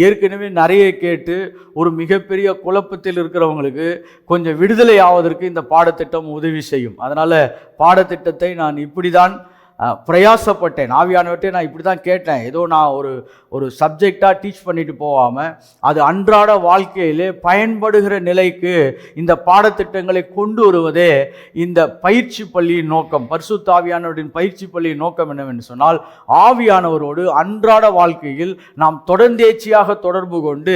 ஏற்கனவே நிறைய கேட்டு ஒரு மிகப்பெரிய குழப்பத்தில் இருக்கிறவங்களுக்கு கொஞ்சம் விடுதலை ஆவதற்கு இந்த பாடத்திட்டம் உதவி செய்யும். அதனால் பாடத்திட்டத்தை நான் இப்படி தான் பிரயாசப்பட்டேன். ஆவியானவர்கிட்ட நான் இப்படி தான் கேட்டேன். ஏதோ நான் ஒரு சப்ஜெக்டாக டீச் பண்ணிட்டு போகாமல் அது அன்றாட வாழ்க்கையிலே பயன்படுகிற நிலைக்கு இந்த பாடத்திட்டங்களை கொண்டு வருவதே இந்த பயிற்சி பள்ளியின் நோக்கம். பரிசுத்த ஆவியானவரின் பயிற்சி பள்ளியின் நோக்கம் என்னவென்று சொன்னால், ஆவியானவரோடு அன்றாட வாழ்க்கையில் நாம் தொடர்ந்தேச்சியாக தொடர்பு கொண்டு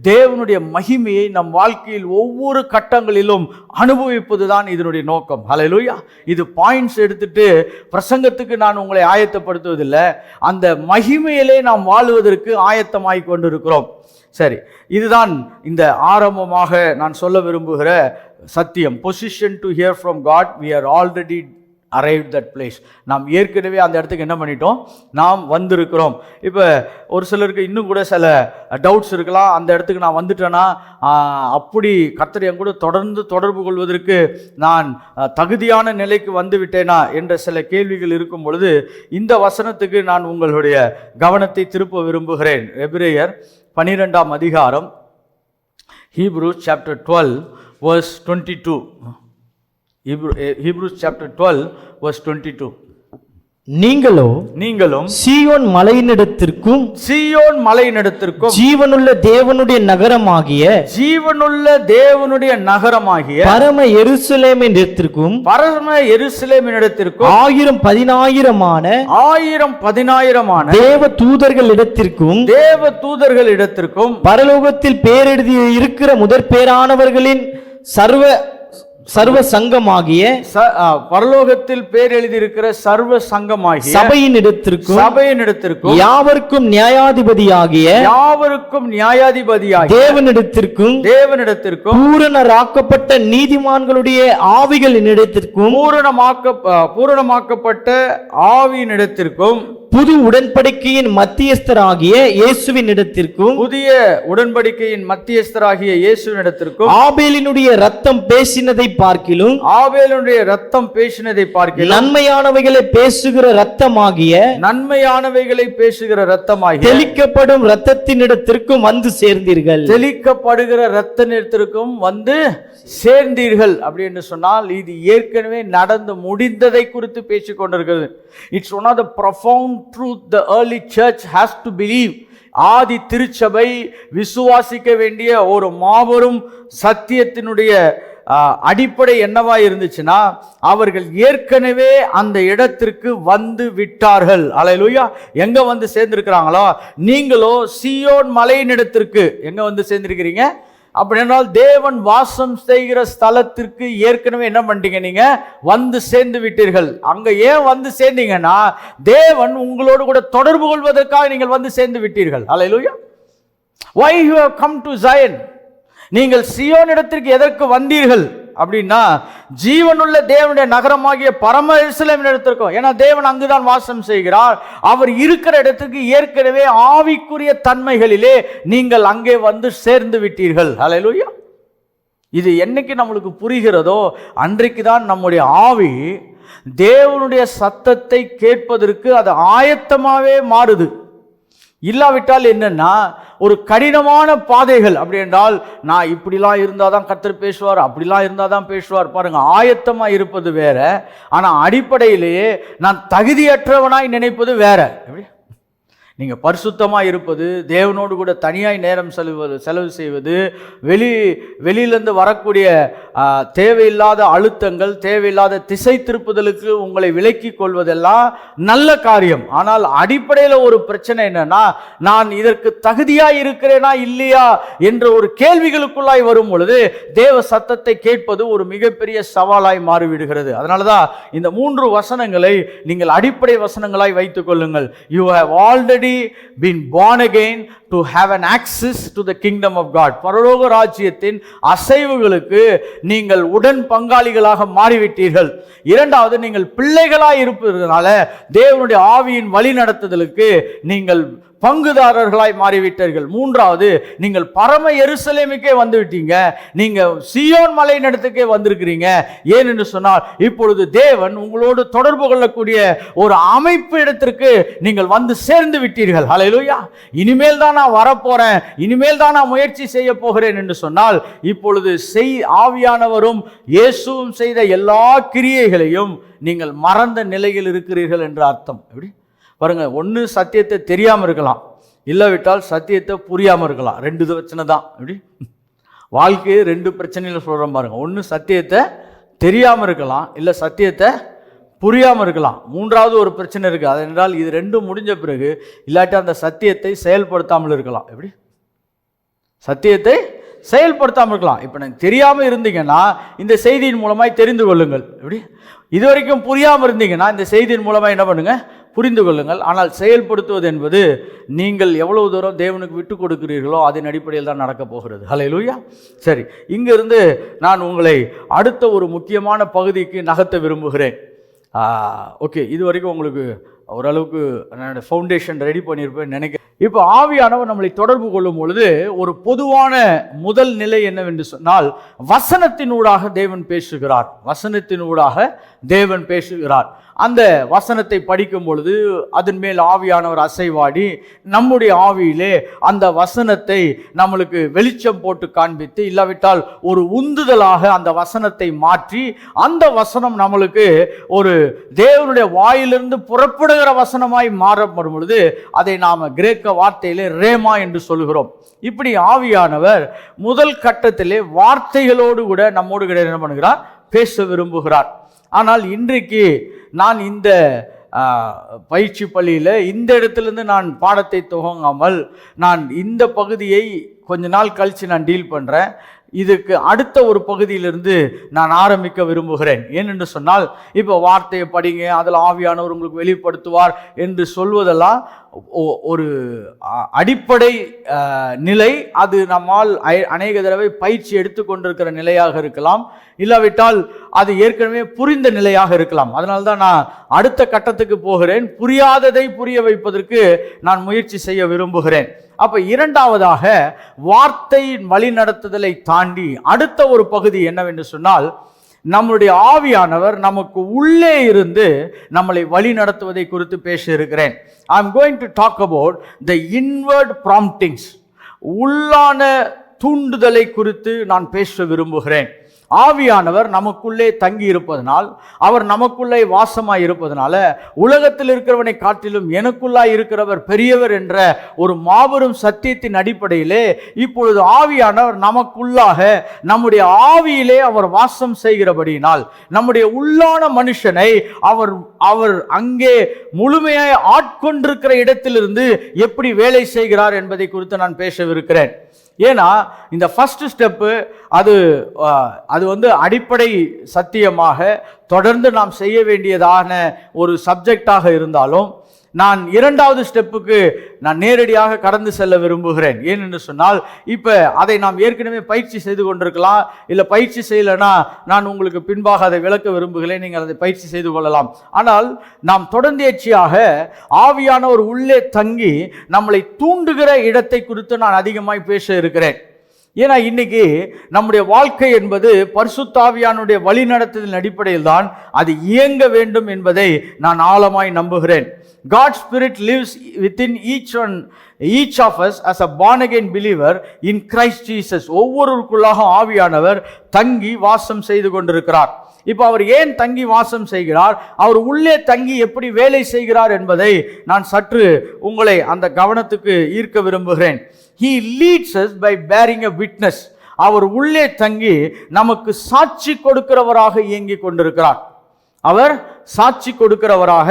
தேவனுடைய மகிமையை நம் வாழ்க்கையில் ஒவ்வொரு கட்டங்களிலும் அனுபவிப்பது தான் இதனுடைய நோக்கம். ஹல்லேலூயா. இது பாயிண்ட்ஸ் எடுத்துட்டு பிரசங்கத்துக்கு நான் உங்களை ஆயத்தப்படுத்துவதில்லை, அந்த மகிமையிலே நாம் வாழ்வதற்கு ஆயத்தமாய் கொண்டிருக்கிறோம். சரி, இதுதான் இந்த ஆரம்பமாக நான் சொல்ல விரும்புகிற சத்தியம். Position to hear from God, we are already arrived that place. நாம் ஏற்கனவே அந்த இடத்துக்கு என்ன பண்ணிட்டோம், நாம் வந்திருக்கிறோம். இப்போ ஒரு சிலருக்கு இன்னும் கூட சில டவுட்ஸ் இருக்கலாம். அந்த இடத்துக்கு நான் வந்துட்டேன்னா அப்படி கர்த்தர் என் கூட தொடர்ந்து தொடர்பு கொள்வதற்கு நான் தகுதியான நிலைக்கு வந்து விட்டேனா என்ற சில கேள்விகள் இருக்கும் பொழுது இந்த வசனத்துக்கு நான் உங்களுடைய கவனத்தை திருப்ப விரும்புகிறேன். எபிரேயர் 12ஆம் அதிகாரம், Hebrews chapter 12 verse 22. Hebrews chapter 12 verse 22. நீங்களும் சீயோன் மலையினிடத்திற்கும் ஜீவனுள்ள தேவனுடைய நகரமாகிய பரம எருசலேமினிடத்திற்கும் 1000 தேவ தூதர்களிடத்திற்கும் பரலோகத்தில் பேரெழுதி இருக்கிற முதற் பேரானவர்களின் சர்வ சங்கமாகிய பரலோகத்தில் பேர் எழுதியிருக்கிற சர்வ சங்கமாகிய சபையினிடத்திற்கும் யாவருக்கும் நியாயாதிபதியாகிய தேவனிடத்திற்கும் பூரணராக்கப்பட்ட நீதிமான்களுடைய ஆவிகளினிடத்திற்கும் பூரணமாக்கப்பட்ட ஆவியினிடத்திற்கும் புது உடன்படிக்கையின் மத்தியஸ்தராகிய இயேசுவினிடத்திற்கும் ஆபேலினுடைய ரத்தம் பேசினதை பார்க்கிலும் நன்மையானவைகளை பேசுகிற ரத்தமாகிய தெளிக்கப்படும் இரத்தத்தினிடத்திற்கும் வந்து சேர்ந்தீர்கள். அப்படி என்று சொன்னால் இது ஏற்கனவே நடந்து முடிந்ததை குறித்து பேசிக் கொண்டிருக்கிறது. It's one of the profound truth the early church has to believe. ஆதி திருச்சபை விசுவாசிக்க வேண்டிய ஒரு மாபெரும் சத்தியத்தினுடைய அடிப்படை என்னவா இருந்துச்சுன்னா, அவர்கள் ஏற்கனவே அந்த இடத்திற்கு வந்து விட்டார்கள். அல்லேலூயா. எங்க வந்து சேர்ந்திருக்கிறாங்களோ, நீங்களோ சீயோன் மலையின் இடத்திற்கு எங்க வந்து சேர்ந்திருக்கிறீங்க அப்படி என்றால் தேவன் வாசம் செய்கிற ஸ்தலத்திற்கு ஏற்கனவே என்ன பண்ணிட்டீங்க, நீங்க வந்து சேர்ந்து விட்டீர்கள். அங்க ஏன் வந்து சேர்ந்தீங்கன்னா, தேவன் உங்களோடு கூட தொடர்பு கொள்வதற்காக நீங்கள் வந்து சேர்ந்து விட்டீர்கள். ஹல்லேலூயா. Why you have come to Zion? நீங்கள் சியோன் இடத்திற்கு எதற்கு வந்தீர்கள் அப்படின்னா, ஜீவனுள்ள தேவனுடைய நகரமாகிய பரம எருசலேமின் இடத்திற்கும். ஏன்னா தேவன் அங்குதான் வாசம் செய்கிறார். அவர் இருக்கிற இடத்துக்கு ஏற்கனவே ஆவிக்குரிய தன்மைகளிலே நீங்கள் அங்கே வந்து சேர்ந்து விட்டீர்கள். ஹல்லேலூயா. இது என்னைக்கு நம்மளுக்கு புரிகிறதோ அன்றைக்கு தான் நம்முடைய ஆவி தேவனுடைய சத்தத்தை கேட்பதற்கு அது ஆயத்தமாகவே மாறுது. இல்லாவிட்டால் என்னன்னா, ஒரு கடினமான பாதைகள் அப்படி என்றால், நான் இப்படிலாம் இருந்தால் தான் கர்த்தர் பேசுவார், அப்படிலாம் இருந்தால் தான் பேசுவார். பாருங்க, ஆயத்தமாக இருப்பது வேற, ஆனால் அடிப்படையிலேயே நான் தகுதியற்றவனாய் நினைப்பது வேற. எப்படி நீங்கள் பரிசுத்தமாக இருப்பது, தேவனோடு கூட தனியாய் நேரம் செலவு செய்வது, வெளியிலேருந்து வரக்கூடிய தேவையில்லாத அழுத்தங்கள், தேவையில்லாத திசை திருப்புதலுக்கு உங்களை விலக்கி கொள்வதெல்லாம் நல்ல காரியம். ஆனால் அடிப்படையில் ஒரு பிரச்சனை என்னன்னா, நான் இதற்கு தகுதியாய் இருக்கிறேனா இல்லையா என்ற ஒரு கேள்விகளுக்குள்ளாய் வரும் பொழுது தேவ சத்தத்தை கேட்பது ஒரு மிகப்பெரிய சவாலாய் மாறிவிடுகிறது. அதனால தான் இந்த 3 வசனங்களை நீங்கள் அடிப்படை வசனங்களாய் வைத்துக் கொள்ளுங்கள். You have already been born again to have an access to the kingdom of God. பரலோக ராஜ்யத்தின் அசைவுகளுக்கு நீங்கள் உடன் பங்காளிகளாக மாறிவிட்டீர்கள். இரண்டாவது, நீங்கள் பிள்ளைகளாய் இருப்பதனால தேவனுடைய ஆவியின் வழி நடத்துதலுக்கு நீங்கள் பங்குதாரர்களாய் மாறிவிட்டீர்கள். மூன்றாவது, நீங்கள் பரம எருசலேமுக்கே வந்து விட்டீங்க. நீங்க சீயோன் மலையினிடத்துக்கே வந்திருக்கிறீங்க. ஏன் என்று சொன்னால், இப்பொழுது தேவன் உங்களோடு தொடர்பு கொள்ளக்கூடிய ஒரு அமைப்பு இடத்திற்கு நீங்கள் வந்து சேர்ந்து விட்டீர்கள். ஹல்லேலூயா. இனிமேல் தான் நான் வரப்போறேன், இனிமேல் தான் நான் முயற்சி செய்ய போகிறேன் என்று சொன்னால், இப்பொழுது ஆவியானவரும் இயேசுவும் செய்த எல்லா கிரியைகளையும் நீங்கள் மறந்த நிலையில் இருக்கிறீர்கள் என்று அர்த்தம். எப்படி பாருங்க, ஒன்று சத்தியத்தை தெரியாமல் இருக்கலாம், இல்லாவிட்டால் சத்தியத்தை புரியாமல் இருக்கலாம். ரெண்டு பிரச்சனை தான். எப்படி வாழ்க்கையை ரெண்டு பிரச்சனையில் சொல்கிறோம் பாருங்க. ஒன்று சத்தியத்தை தெரியாமல் இருக்கலாம், இல்லை சத்தியத்தை புரியாமல் இருக்கலாம். மூன்றாவது ஒரு பிரச்சனை இருக்குது. அது என்றால் இது ரெண்டும் முடிஞ்ச பிறகு இல்லாட்டி அந்த சத்தியத்தை செயல்படுத்தாமல் இருக்கலாம். எப்படி சத்தியத்தை செயல்படுத்தாமல் இருக்கலாம். இப்போ எனக்கு தெரியாமல் இருந்தீங்கன்னா இந்த செய்தியின் மூலமாய் தெரிந்து கொள்ளுங்கள். எப்படி இது வரைக்கும் புரியாமல் இருந்தீங்கன்னா இந்த செய்தியின் மூலமாக என்ன பண்ணுங்க, புரிந்து கொள்ளுங்கள். ஆனால் செயல்படுத்துவது என்பது நீங்கள் எவ்வளவு தூரம் தேவனுக்கு விட்டு கொடுக்கிறீர்களோ அதன் அடிப்படையில் தான் நடக்க போகிறது. ஹல்லேலூயா. சரி, இங்கிருந்து நான் உங்களை அடுத்த ஒரு முக்கியமான பகுதிக்கு நகர்த்த விரும்புகிறேன். ஓகே, இது வரைக்கும் உங்களுக்கு ஓரளவுக்கு நான் ஃபவுண்டேஷன் ரெடி பண்ணியிருப்பேன் நினைக்கிறேன். இப்போ ஆவியானவர் நம்மளை தொடர்பு கொள்ளும் பொழுது ஒரு பொதுவான முதல் நிலை என்னவென்று சொன்னால், வசனத்தினூடாக தேவன் பேசுகிறார். வசனத்தினூடாக தேவன் பேசுகிறார். அந்த வசனத்தை படிக்கும் பொழுது அதன் மேல் ஆவியானவர் அசைவாடி நம்முடைய ஆவியிலே அந்த வசனத்தை நம்மளுக்கு வெளிச்சம் போட்டு காண்பித்து, இல்லாவிட்டால் ஒரு உந்துதலாக அந்த வசனத்தை மாற்றி, அந்த வசனம் நம்மளுக்கு ஒரு தேவனுடைய வாயிலிருந்து புறப்படுகிற வசனமாய் மாறப்படும் பொழுது அதை நாம் கிரேக்க வார்த்தையிலே ரேமா என்று சொல்கிறோம். இப்படி ஆவியானவர் முதல் கட்டத்திலே வார்த்தைகளோடு கூட நம்மோடு கூட என்ன பண்ணுகிறார், பேச விரும்புகிறார். ஆனால் இன்றைக்கு நான் இந்த பயிற்சி பள்ளியில் இந்த இடத்துலேருந்து நான் பாடத்தை துவங்காமல் நான் இந்த பகுதியை கொஞ்ச நாள் கழித்து நான் டீல் பண்ணுறேன். இதுக்கு அடுத்த ஒரு பகுதியிலிருந்து நான் ஆரம்பிக்க விரும்புகிறேன். ஏனென்று சொன்னால், இப்போ வார்த்தையை படிங்க, அதில் ஆவியானவர் உங்களுக்கு வெளிப்படுத்துவார் என்று சொல்வதெல்லாம் ஒரு அடிப்படை நிலை. அது நம்மால் அநேக தடவை பயிற்சி எடுத்துக்கொண்டிருக்கிற நிலையாக இருக்கலாம், இல்லாவிட்டால் அது ஏற்கனவே புரிந்த நிலையாக இருக்கலாம். அதனால்தான் நான் அடுத்த கட்டத்துக்கு போகிறேன். புரியாததை புரிய வைப்பதற்கு நான் முயற்சி செய்ய விரும்புகிறேன். அப்ப இரண்டாவதாக, வார்த்தையின் வழி நடத்துதலை தாண்டி அடுத்த ஒரு பகுதி என்னவென்று சொன்னால், நம்முடைய ஆவியானவர் நமக்கு உள்ளே இருந்து நம்மளை வழி நடத்துவதை குறித்து பேச இருக்கிறேன். I am going to talk about the inward promptings. உள்ளான தூண்டுதலை குறித்து நான் பேச விரும்புகிறேன். ஆவியானவர் நமக்குள்ளே தங்கி இருப்பதனால், அவர் நமக்குள்ளே வாசமாய் இருப்பதனால, உலகத்தில் இருக்கிறவனை காட்டிலும் எனக்குள்ளாய் இருக்கிறவர் பெரியவர் என்ற ஒரு மாபெரும் சத்தியத்தின் அடிப்படையிலே இப்பொழுது ஆவியானவர் நமக்குள்ளாக நம்முடைய ஆவியிலே அவர் வாசம் செய்கிறபடியினால், நம்முடைய உள்ளான மனுஷனை அவர் அங்கே முழுமையாய் ஆட்கொண்டிருக்கிற இடத்திலிருந்து எப்படி வேலை செய்கிறார் என்பதை குறித்து நான் பேசவிருக்கிறேன். ஏன்னா இந்த ஃபர்ஸ்ட் ஸ்டெப்பு அது வந்து அடிப்படை சத்தியமாக தொடர்ந்து நாம் செய்ய வேண்டியதான ஒரு சப்ஜெக்டாக இருந்தாலும், நான் இரண்டாவது ஸ்டெப்புக்கு நான் நேரடியாக கடந்து செல்ல விரும்புகிறேன். ஏனென்று சொன்னால், இப்போ அதை நாம் ஏற்கனவே பயிற்சி செய்து கொண்டிருக்கலாம், இல்லை பயிற்சி செய்யலைன்னா நான் உங்களுக்கு பின்பாக அதை விளக்க விரும்புகிறேன், நீங்கள் அதை பயிற்சி செய்து கொள்ளலாம். ஆனால் நாம் தொடர்ந்தேர்ச்சியாக ஆவியானவர் உள்ளே தங்கி நம்மளை தூண்டுகிற இடத்தை குறித்து நான் அதிகமாய் பேச இருக்கிறேன். ஏன்னா இன்னைக்கு நம்முடைய வாழ்க்கை என்பது பரிசுத்த ஆவியானுடைய வழி நடத்துதலின் அடிப்படையில் தான் அது இயங்க வேண்டும் என்பதை நான் ஆழமாய் நம்புகிறேன். God's Spirit lives within each of us as a born again believer in Christ Jesus. ஒவ்வொருவருக்குள்ளாக ஆவியானவர் தங்கி வாசம் செய்து கொண்டிருக்கிறார். இப்போ அவர் ஏன் தங்கி வாசம் செய்கிறார், அவர் உள்ளே தங்கி எப்படி வேலை செய்கிறார் என்பதை நான் சற்று உங்களை அந்த கவனத்துக்கு ஈர்க்க விரும்புகிறேன். He leads us by bearing a witness. அவர் உள்ளே தங்கி நமக்கு சாட்சி கொடுக்கிறவராக இயங்கிக் கொண்டிருக்கிறார். அவர் சாட்சி கொடுக்கிறவராக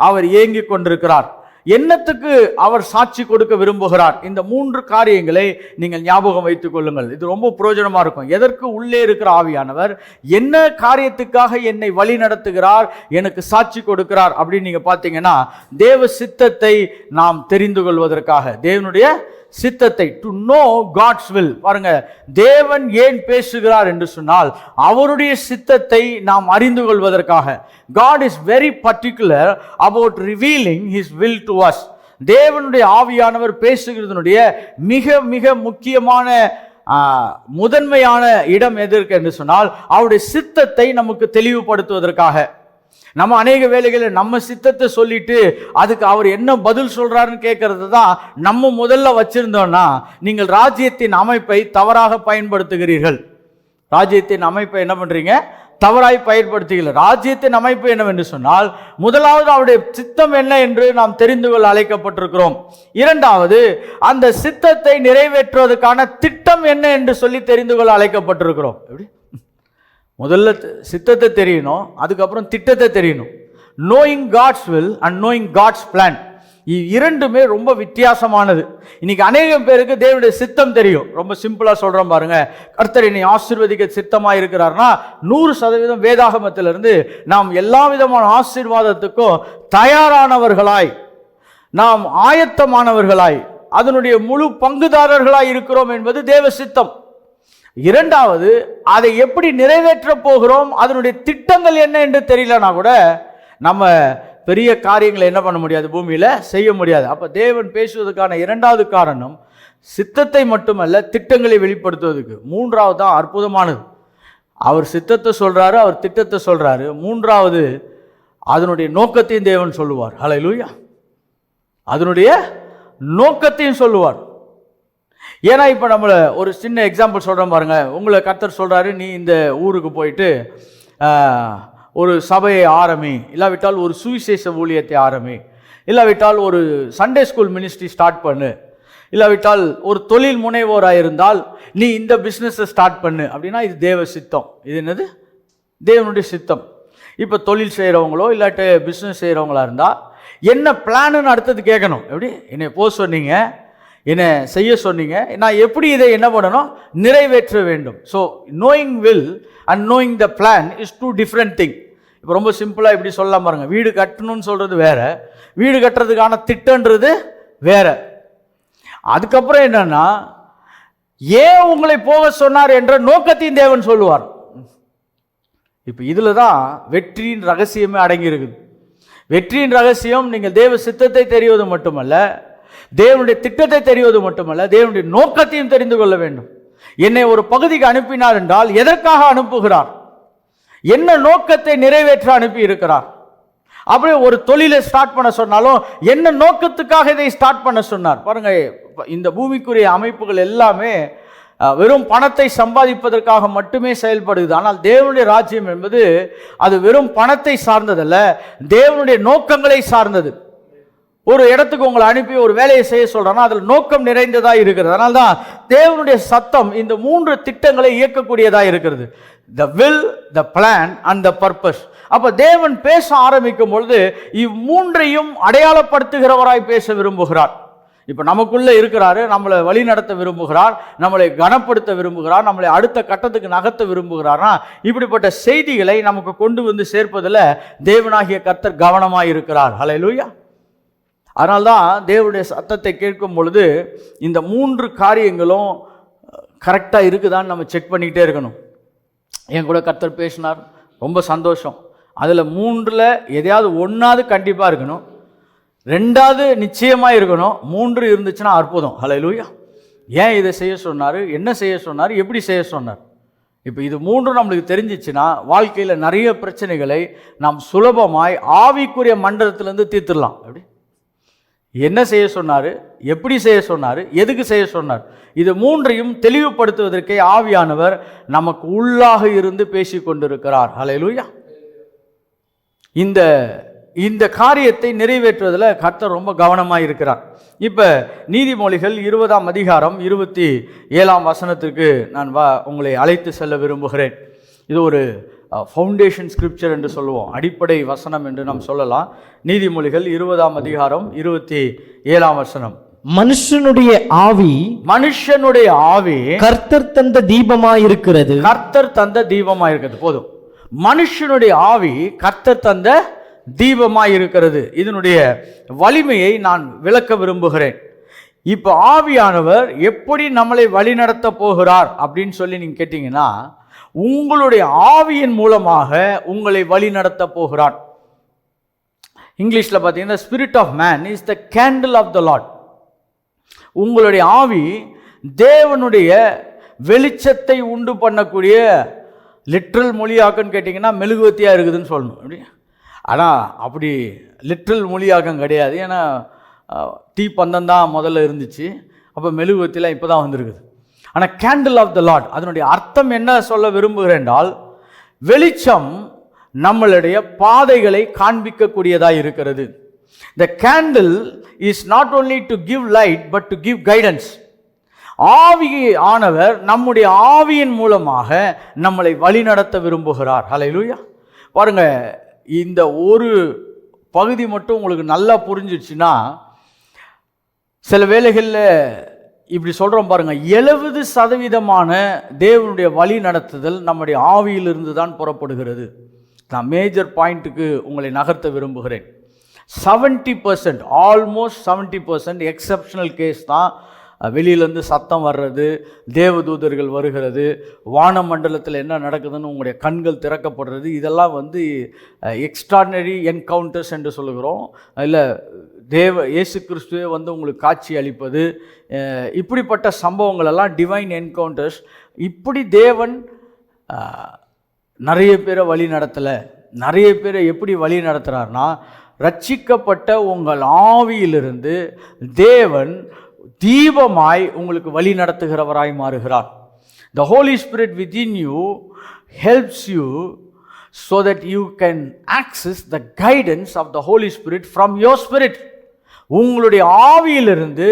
அவர் இயங்கிக் கொண்டிருக்கிறார். என்னத்துக்கு அவர் சாட்சி கொடுக்க விரும்புகிறார்? இந்த 3 காரியங்களை நீங்கள் ஞாபகம் வைத்துக் கொள்ளுங்கள். இது ரொம்ப பிரயோஜனமா இருக்கும். எதற்கு உள்ளே இருக்கிற ஆவியானவர் என்ன காரியத்துக்காக என்னை வழி நடத்துகிறார், எனக்கு சாட்சி கொடுக்கிறார் அப்படின்னு நீங்க பார்த்தீங்கன்னா, தேவ சித்தத்தை நாம் தெரிந்து கொள்வதற்காக, தேவனுடைய சித்தத்தை, டு நோ காட்ஸ் வில். பாருங்க, தேவன் ஏன் பேசுகிறார் என்று சொன்னால் அவருடைய சித்தத்தை நாம் அறிந்து கொள்வதற்காக. God is very particular about revealing his will to us. தேவனுடைய ஆவியானவர் பேசுகிறதனுடைய மிக மிக முக்கியமான முதன்மையான இடம் எதற்கு என்று சொன்னால் அவருடைய சித்தத்தை நமக்கு தெளிவுபடுத்துவதற்காக. நம்ம அநேக வேளைகளில் நம்ம சித்தத்தை சொல்லிட்டு அதுக்கு அவர் என்ன பதில் சொல்றாருன்னு கேட்கறது தான் நம்ம முதல்ல வச்சிருந்தோம்னா நீங்கள் ராஜ்யத்தின் அமைப்பை தவறாக பயன்படுத்துகிறீர்கள். ராஜ்யத்தின் அமைப்பை என்ன பண்றீங்க? தவறாய் பயன்படுத்துகிறீர்கள். ராஜ்யத்தின் அமைப்பு என்னவென்று சொன்னால் முதலாவது அவருடைய சித்தம் என்ன என்று நாம் தெரிந்து கொள்ள அழைக்கப்பட்டிருக்கிறோம். இரண்டாவது அந்த சித்தத்தை நிறைவேற்றுவதற்கான திட்டம் என்ன என்று சொல்லி தெரிந்து கொள்ள அழைக்கப்பட்டிருக்கிறோம். எப்படி? முதல்ல சித்தத்தை தெரியணும், அதுக்கப்புறம் திட்டத்தை தெரியணும். Knowing God's will and knowing God's plan, இரண்டுமே ரொம்ப வித்தியாசமானது. இன்னைக்கு அநேகம் பேருக்கு தேவனுடைய சித்தம் தெரியும். ரொம்ப சிம்பிளா சொல்றோம் பாருங்க, கர்த்தர் என்னை ஆசீர்வதிக்க சித்தமா இருக்கிறார்னா 100% வேதாகமத்திலிருந்து நாம் எல்லா விதமான ஆசீர்வாதத்துக்கும் தயாரானவர்களாய், நாம் ஆயத்தமானவர்களாய், அதனுடைய முழு பங்குதாரர்களாய் இருக்கிறோம் என்பது தேவ சித்தம். இரண்டாவது, அதை எப்படி நிறைவேற்ற போகிறோம், அதனுடைய திட்டங்கள் என்ன என்று தெரியலனா கூட நம்ம பெரிய காரியங்களை என்ன பண்ண முடியாது, பூமியில செய்ய முடியாது. அப்ப தேவன் பேசுவதற்கான இரண்டாவது காரணம் சித்தத்தை மட்டுமல்ல, திட்டங்களை வெளிப்படுத்துவதற்கு. மூன்றாவது தான் அற்புதமானது. அவர் சித்தத்தை சொல்றாரு, அவர் திட்டத்தை சொல்றாரு. மூன்றாவது அதனுடைய நோக்கத்தையும் தேவன் சொல்லுவார். ஹல்லேலூயா! அதனுடைய நோக்கத்தையும் சொல்லுவார். ஏன்னா இப்போ நம்மளை ஒரு சின்ன எக்ஸாம்பிள் சொல்கிறோம் பாருங்க. உங்களை கர்த்தர் சொல்கிறாரு, நீ இந்த ஊருக்கு போயிட்டு ஒரு சபையை ஆரம்பி, இல்லாவிட்டால் ஒரு சுவிசேஷ ஊழியத்தை ஆரம்பி, இல்லாவிட்டால் ஒரு சண்டே ஸ்கூல் மினிஸ்ட்ரி ஸ்டார்ட் பண்ணு, இல்லாவிட்டால் ஒரு தொழில் முனைவோராக இருந்தால் நீ இந்த பிஸ்னஸை ஸ்டார்ட் பண்ணு அப்படின்னா இது தேவ சித்தம். இது என்னது? தேவனுடைய சித்தம். இப்போ தொழில் செய்கிறவங்களோ இல்லாட்டி பிஸ்னஸ் செய்கிறவங்களா இருந்தால் என்ன பிளான்னு அடுத்தது கேட்கணும். எப்படி? என்னை போக சொன்னீங்க, என்ன செய்ய சொன்னீங்க, நான் எப்படி இதை என்ன பண்ணணும், நிறைவேற்ற வேண்டும். So knowing will and knowing the plan is two different thing. இப்போ ரொம்ப சிம்பிளாக இப்படி சொல்லலாம் பாருங்க, வீடு கட்டணும்னு சொல்கிறது வேற, வீடு கட்டுறதுக்கான திட்டன்றது வேற. அதுக்கப்புறம் என்னன்னா, ஏன் உங்களை போக சொன்னார் என்ற நோக்கத்தையும் தேவன் சொல்லுவார். இப்போ இதில் தான் வெற்றியின் ரகசியமே அடங்கி இருக்குது. வெற்றியின் ரகசியம் நீங்கள் தேவ சித்தத்தை தெரிவது மட்டுமல்ல, தேவனுடைய திட்டத்தை தெரிவது மட்டுமல்ல, தேவனுடைய நோக்கத்தையும் தெரிந்து கொள்ள வேண்டும். என்னை ஒரு பகுதிக்கு அனுப்பினார் என்றால் எதற்காக அனுப்புகிறார், என்ன நோக்கத்தை நிறைவேற்ற அனுப்பி இருக்கிறார். அப்படியே ஒரு தொழிலை ஸ்டார்ட் பண்ண சொன்னாலும் என்ன நோக்கத்துக்காக இதை ஸ்டார்ட் பண்ண சொன்னார். பாருங்க, இந்த பூமிக்குரிய அமைப்புகள் எல்லாமே வெறும் பணத்தை சம்பாதிப்பதற்காக மட்டுமே செயல்படுது. ஆனால் தேவனுடைய ராஜ்யம் என்பது அது வெறும் பணத்தை சார்ந்ததல்ல, தேவனுடைய நோக்கங்களை சார்ந்தது. ஒரு இடத்துக்கு உங்களை அனுப்பி ஒரு வேலையை செய்ய சொல்றாங்கன்னா அதில் நோக்கம் நிறைந்ததா இருக்கிறது. அதனால தான் தேவனுடைய சத்தம் இந்த 3 திட்டங்களை இயக்கக்கூடியதா இருக்கிறது. The will, the plan and the purpose. அப்ப தேவன் பேச ஆரம்பிக்கும் பொழுது இம்மூன்றையும் அடையாளப்படுத்துகிறவராய் பேச விரும்புகிறார். இப்ப நமக்குள்ள இருக்கிறாரு, நம்மளை வழி நடத்த விரும்புகிறார், நம்மளை கனப்படுத்த விரும்புகிறார், நம்மளை அடுத்த கட்டத்துக்கு நகர்த்த விரும்புகிறார்னா இப்படிப்பட்ட செய்திகளை நமக்கு கொண்டு வந்து சேர்ப்பதில் தேவனாகிய கர்த்தர் கவனமாய் இருக்கிறார். ஹல்லேலூயா! அதனால்தான் தேவனுடைய சத்தத்தை கேட்கும் பொழுது இந்த 3 காரியங்களும் கரெக்டாக இருக்குதான்னு நம்ம செக் பண்ணிக்கிட்டே இருக்கணும். என் கூட கர்த்தர் பேசினார், ரொம்ப சந்தோஷம். அதில் 3ல் எதையாவது ஒன்றாவது கண்டிப்பாக இருக்கணும், 2வது நிச்சயமாக இருக்கணும், 3 இருந்துச்சுன்னா அற்புதம். ஹல்லேலூயா! ஏன் இதை செய்ய சொன்னார், என்ன செய்ய சொன்னார், எப்படி செய்ய சொன்னார். இப்போ இது 3 நம்மளுக்கு தெரிஞ்சிச்சுன்னா வாழ்க்கையில் நிறைய பிரச்சனைகளை நாம் சுலபமாய் ஆவிக்குரிய மண்டலத்திலேருந்து தீர்த்துடலாம். அப்படி என்ன செய்ய சொன்னார், எப்படி செய்ய சொன்னார், எதுக்கு செய்ய சொன்னார், இது 3ஐயும் தெளிவுபடுத்துவதற்கே ஆவியானவர் நமக்கு உள்ளாக இருந்து பேசி கொண்டிருக்கிறார். ஹல்லேலூயா! இந்த காரியத்தை நிறைவேற்றுவதில் கர்த்தர் ரொம்ப கவனமாக இருக்கிறார். இப்போ நீதிமொழிகள் 20ஆம் அதிகாரம் 27ஆம் வசனத்துக்கு நான் உங்களை அழைத்து செல்ல விரும்புகிறேன். இது ஒரு ஃபவுண்டேஷன் ஸ்கிரிப்சர் என்று சொல்லுவோம், அடிப்படை வசனம் என்று நாம் சொல்லலாம். நீதிமொழிகள் 20ஆம் அதிகாரம் 27ஆம் வசனம். மனுஷனுடைய ஆவி கர்த்தர் தந்த தீபமாயிருக்கிறது. கர்த்தர் தந்த தீபமாயிருக்கிறது. போதும். மனுஷனுடைய ஆவி கர்த்தர் தந்த தீபமாயிருக்கிறது. இதனுடைய வலிமையை நான் விளக்க விரும்புகிறேன். இப்போ ஆவியானவர் எப்படி நம்மளை வழிநடத்த போகிறார் அப்படின்னு சொல்லி நீங்கள் கேட்டிங்கன்னா, உங்களுடைய ஆவியின் மூலமாக உங்களை வழிநடத்த போகிறார். இங்கிலீஷில் பார்த்தீங்கன்னா spirit of man is the candle of the Lord. உங்களுடைய ஆவி தேவனுடைய வெளிச்சத்தை உண்டு பண்ணக்கூடிய, லிட்ரல் மொழியாக்கன்னு கேட்டிங்கன்னா மெழுகுவத்தியாக இருக்குதுன்னு சொல்லணும். அப்படி ஆனால் அப்படி லிட்ரல் மொழியாக்கம் கிடையாது. ஏன்னா தீப்பந்தம் தான் முதல்ல இருந்துச்சு, அப்போ மெழுகுவத்திலாம் இப்போ தான் வந்திருக்குது. ஆனால் கேண்டில் ஆஃப் த லார்ட் அதனுடைய அர்த்தம் என்ன சொல்ல விரும்புகிறேன் என்றால், வெளிச்சம் நம்மளுடைய பாதைகளை காண்பிக்கக்கூடியதாக இருக்கிறது. The candle is not only to give light but to give guidance. ஆவியானவர் நம்முடைய ஆவியின் மூலமாக நம்மளை வழிநடத்த விரும்புகிறார். ஹல்லேலூயா. பாருங்க, இந்த ஒரு பகுதி மட்டும் உங்களுக்கு நல்லா புரிஞ்சிடுச்சுன்னா, சில வேளைகளில் இப்படி சொல்கிறோம் பாருங்க, 70% தேவனுடைய வழி நடத்துதல் நம்முடைய ஆவியிலிருந்து தான் புறப்படுகிறது. நான் மேஜர் பாயிண்ட்டுக்கு உங்களை நகர்த்த விரும்புகிறேன். 70%, ஆல்மோஸ்ட் 70% எக்ஸப்ஷனல் கேஸ் தான் வெளியிலேருந்து சத்தம் வர்றது, தேவதூதர்கள் வருகிறது, வானமண்டலத்தில் என்ன நடக்குதுன்னு உங்களுடைய கண்கள் திறக்கப்படுறது. இதெல்லாம் எக்ஸ்ட்ராடினரி என்கவுண்டர்ஸ் என்று சொல்லுகிறோம். இல்லை, இயேசு கிறிஸ்துவே உங்களுக்கு காட்சி அளிப்பது, இப்படிப்பட்ட சம்பவங்கள் எல்லாம் டிவைன் என்கவுண்டர்ஸ். இப்படி தேவன் நிறைய பேரை வழி நடத்தலை. நிறைய பேரை எப்படி வழி நடத்துகிறார்னா, ரட்சிக்கப்பட்ட உங்கள் ஆவியிலிருந்து தேவன் தீபமாய் உங்களுக்கு வழி நடத்துகிறவராய் மாறுகிறார். The Holy Spirit within you helps you so that you can access the guidance of the Holy Spirit from your spirit. உங்களுடைய ஆவியிலிருந்து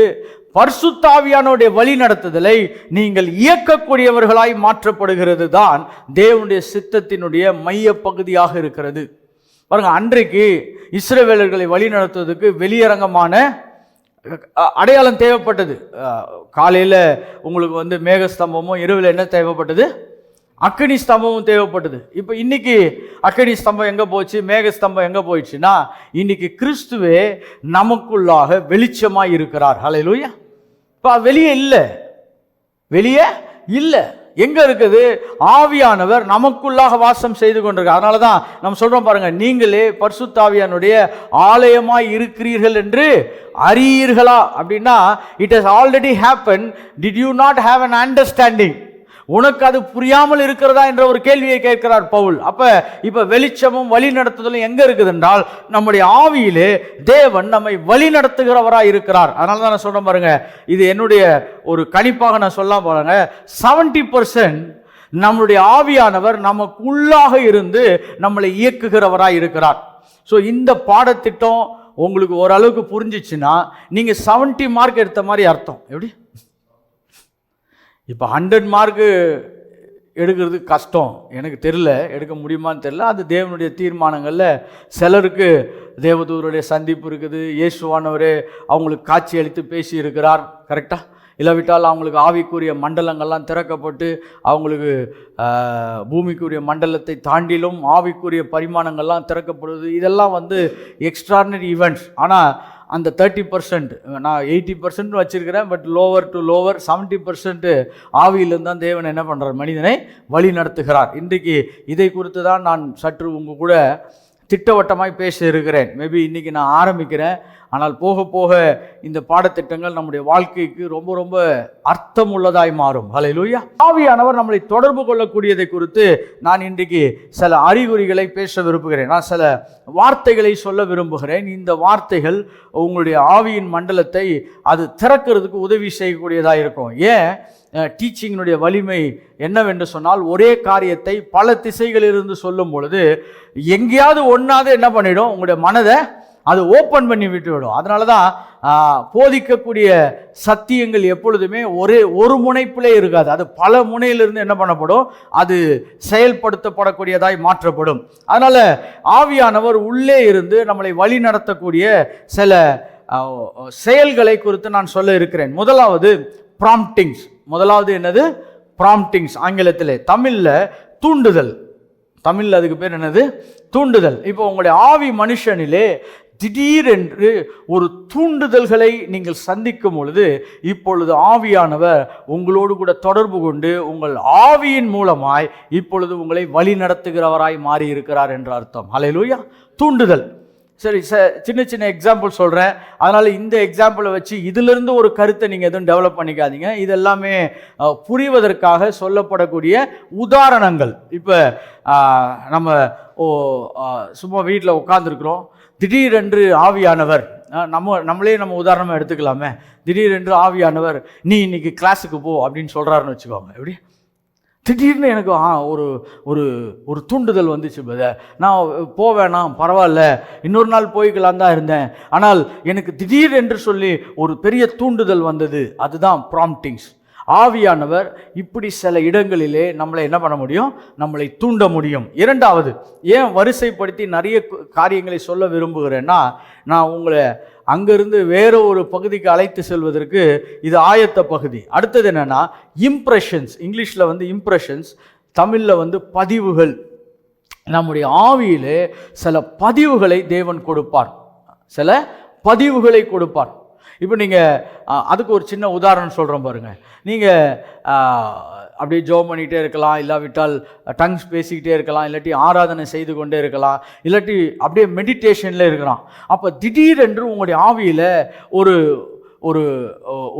பரிசுத்த ஆவியானவருடைய வழி நடத்துதலை நீங்கள் இயக்கக்கூடியவர்களாய் மாற்றப்படுகிறது தான் தேவனுடைய சித்தத்தினுடைய மைய பகுதியாக இருக்கிறது. பாருங்க, அன்றைக்கு இஸ்ரவேலர்களை வழி நடத்துவதற்கு வெளியரங்கமான அடையாளம் தேவைப்பட்டது. காலையில் உங்களுக்கு மேகஸ்தம்பமும், இரவில் என்ன தேவைப்பட்டது? அக்கினி ஸ்தம்பமும் தேவைப்பட்டது. இப்போ இன்னைக்கு அக்கினி ஸ்தம்பம் எங்கே போச்சு, மேகஸ்தம்பம் எங்கே போயிடுச்சுன்னா, இன்னைக்கு கிறிஸ்துவே நமக்குள்ளாக வெளிச்சமாக இருக்கிறார். ஹல்லேலூயா. இப்போ வெளியே இல்லை, வெளியே இல்லை. எங்கே இருக்குது? ஆவியானவர் நமக்குள்ளாக வாசம் செய்து கொண்டிருக்கார். அதனால தான் நம்ம சொல்கிறோம் பாருங்கள், நீங்களே பரிசுத்த ஆவியானுடைய ஆலயமாய் இருக்கிறீர்கள் என்று அறியீர்களா அப்படின்னா, it has already happen. Did you not have an understanding? உனக்கு அது புரியாமல் இருக்கிறதா என்ற ஒரு கேள்வியை கேட்கிறார் பவுல். இப்போ வெளிச்சமும் வழி நடத்துதலும் எங்கே இருக்குது என்றால், நம்முடைய ஆவியிலே தேவன் நம்மை வழி நடத்துகிறவராக இருக்கிறார். அதனால தான் நான் சொல்கிறேன் பாருங்க, இது என்னுடைய ஒரு கணிப்பாக நான் சொல்ல பாருங்க, 70% நம்முடைய ஆவியானவர் நமக்குள்ளாக இருந்து நம்மளை இயக்குகிறவராக இருக்கிறார். ஸோ இந்த பாடத்திட்டம் உங்களுக்கு ஓரளவுக்கு புரிஞ்சிச்சுன்னா நீங்கள் 70 மார்க் எடுத்த மாதிரி அர்த்தம். எப்படி? இப்போ 100 மார்க்கு எடுக்கிறது கஷ்டம், எனக்கு தெரியல, எடுக்க முடியுமான்னு தெரியல. அது தேவனுடைய தீர்மானங்களில். சிலருக்கு தேவதூதருடைய சந்திப்பு இருக்குது, இயேசுவானவரே அவங்களுக்கு காட்சி அளித்து பேசி இருக்கிறார், கரெக்டாக. இல்லாவிட்டால் அவங்களுக்கு ஆவிக்குரிய மண்டலங்கள்லாம் திறக்கப்பட்டு அவங்களுக்கு பூமிக்குரிய மண்டலத்தை தாண்டிலும் ஆவிக்குரிய பரிமாணங்கள்லாம் திறக்கப்படுது. இதெல்லாம் எக்ஸ்ட்ராடினரி ஈவெண்ட்ஸ். ஆனால் அந்த 30%, நான் 80% வச்சுருக்கிறேன், பட் லோவர் டு லோவர் 70% ஆவியிலிருந்து தான் தேவன் என்ன பண்ணுறார், மனிதனை வழி நடத்துகிறார். இன்றைக்கு இதை குறித்து தான் நான் சற்று உங்கள் கூட திட்டவட்டமாய் பேச இருக்கிறேன். மேபி இன்றைக்கி நான் ஆரம்பிக்கிறேன், ஆனால் போக போக இந்த பாடத்திட்டங்கள் நம்முடைய வாழ்க்கைக்கு ரொம்ப ரொம்ப அர்த்தம் உள்ளதாய் மாறும். ஹல்லேலூயா. ஆவியானவர் நம்மளை தொடர்பு கொள்ளக்கூடியதை குறித்து நான் இன்றைக்கு சில அறிகுறிகளை பேச விரும்புகிறேன். நான் சில வார்த்தைகளை சொல்ல விரும்புகிறேன். இந்த வார்த்தைகள் உங்களுடைய ஆவியின் மண்டலத்தை அது திறக்கிறதுக்கு உதவி செய்யக்கூடியதாக இருக்கும். ஏன்? டீச்சிங்கினுடைய வலிமை என்னவென்று சொன்னால், ஒரே காரியத்தை பல திசைகளிலிருந்து சொல்லும் பொழுது எங்கேயாவது ஒன்றாவது என்ன பண்ணிடும், உங்களுடைய மனதை அது ஓப்பன் பண்ணி விட்டுவிடும். அதனால தான் போதிக்கக்கூடிய சத்தியங்கள் எப்பொழுதுமே ஒரு முனைப்பிலே இருக்காது, அது பல முனையிலிருந்து என்ன பண்ணப்படும், அது செயல்படுத்தப்படக்கூடியதாய் மாற்றப்படும். அதனால் ஆவியானவர் உள்ளே இருந்து நம்மளை வழி நடத்தக்கூடிய சில செயல்களை குறித்து நான் சொல்ல இருக்கிறேன். முதலாவது ப்ராம்ப்டிங்ஸ். முதலாவது என்னது? ப்ராம்ப்டிங்ஸ். ஆங்கிலத்தில், தமிழில் தூண்டுதல். தமிழில் அதுக்கு பேர் என்னது? தூண்டுதல். இப்போ உங்களுடைய ஆவி மனுஷனிலே திடீரென்று ஒரு தூண்டுதல்களை நீங்கள் சந்திக்கும் பொழுது இப்பொழுது ஆவியானவர் உங்களோடு கூட தொடர்பு கொண்டு உங்கள் ஆவியின் மூலமாய் இப்பொழுது உங்களை வழி நடத்துகிறவராய் மாறி இருக்கிறார் என்ற அர்த்தம். ஹல்லேலூயா. தூண்டுதல். சரி, சின்ன சின்ன எக்ஸாம்பிள் சொல்கிறேன். அதனால் இந்த எக்ஸாம்பிளை வச்சு இதிலிருந்து ஒரு கருத்தை நீங்கள் எதுவும் டெவலப் பண்ணிக்காதீங்க. இதெல்லாமே புரிவதற்காக சொல்லப்படக்கூடிய உதாரணங்கள். இப்போ நம்ம சும்மா வீட்டில் உட்காந்துருக்குறோம், திடீரென்று ஆவியானவர், நம்மளே உதாரணமாக எடுத்துக்கலாமே, திடீரென்று ஆவியானவர் நீ இன்னைக்கு கிளாஸுக்கு போ அப்படின்னு சொல்கிறாருன்னு வச்சுக்கோங்க. எப்படி திடீர்னு எனக்கு ஒரு ஒரு ஒரு தூண்டுதல் வந்துச்சு, நான் போவேணாம், பரவாயில்ல, இன்னொரு நாள் போய்க்கலாம் தான் இருந்தேன், ஆனால் எனக்கு திடீர் என்று சொல்லி ஒரு பெரிய தூண்டுதல் வந்தது. அதுதான் ப்ராம்ப்டிங்ஸ். ஆவியானவர் இப்படி சில இடங்களிலே நம்மளை என்ன பண்ண முடியும், நம்மளை தூண்ட முடியும். இரண்டாவது, ஏன் வரிசைப்படுத்தி நிறைய காரியங்களை சொல்ல விரும்புகிறேன்னா, நான் உங்களை அங்கிருந்து வேற ஒரு பகுதிக்கு அழைத்து செல்வதற்கு இது ஆயத்த பகுதி. அடுத்தது என்னன்னா இம்ப்ரெஷன்ஸ். இங்கிலீஷில் இம்ப்ரெஷன்ஸ், தமிழில் பதிவுகள். நம்முடைய ஆவியிலே சில பதிவுகளை தேவன் கொடுப்பார், சில பதிவுகளை கொடுப்பார். இப்போ நீங்கள் அதுக்கு ஒரு சின்ன உதாரணம் சொல்கிறோம் பாருங்கள். நீங்கள் அப்படியே ஜோம் பண்ணிகிட்டே இருக்கலாம், இல்லாவிட்டால் டங்ஸ் பேசிக்கிட்டே இருக்கலாம், இல்லாட்டி ஆராதனை செய்து கொண்டே இருக்கலாம், இல்லாட்டி அப்படியே மெடிடேஷனில் இருக்கலாம். அப்போ திடீரென்று உங்களுடைய ஆவியில் ஒரு ஒரு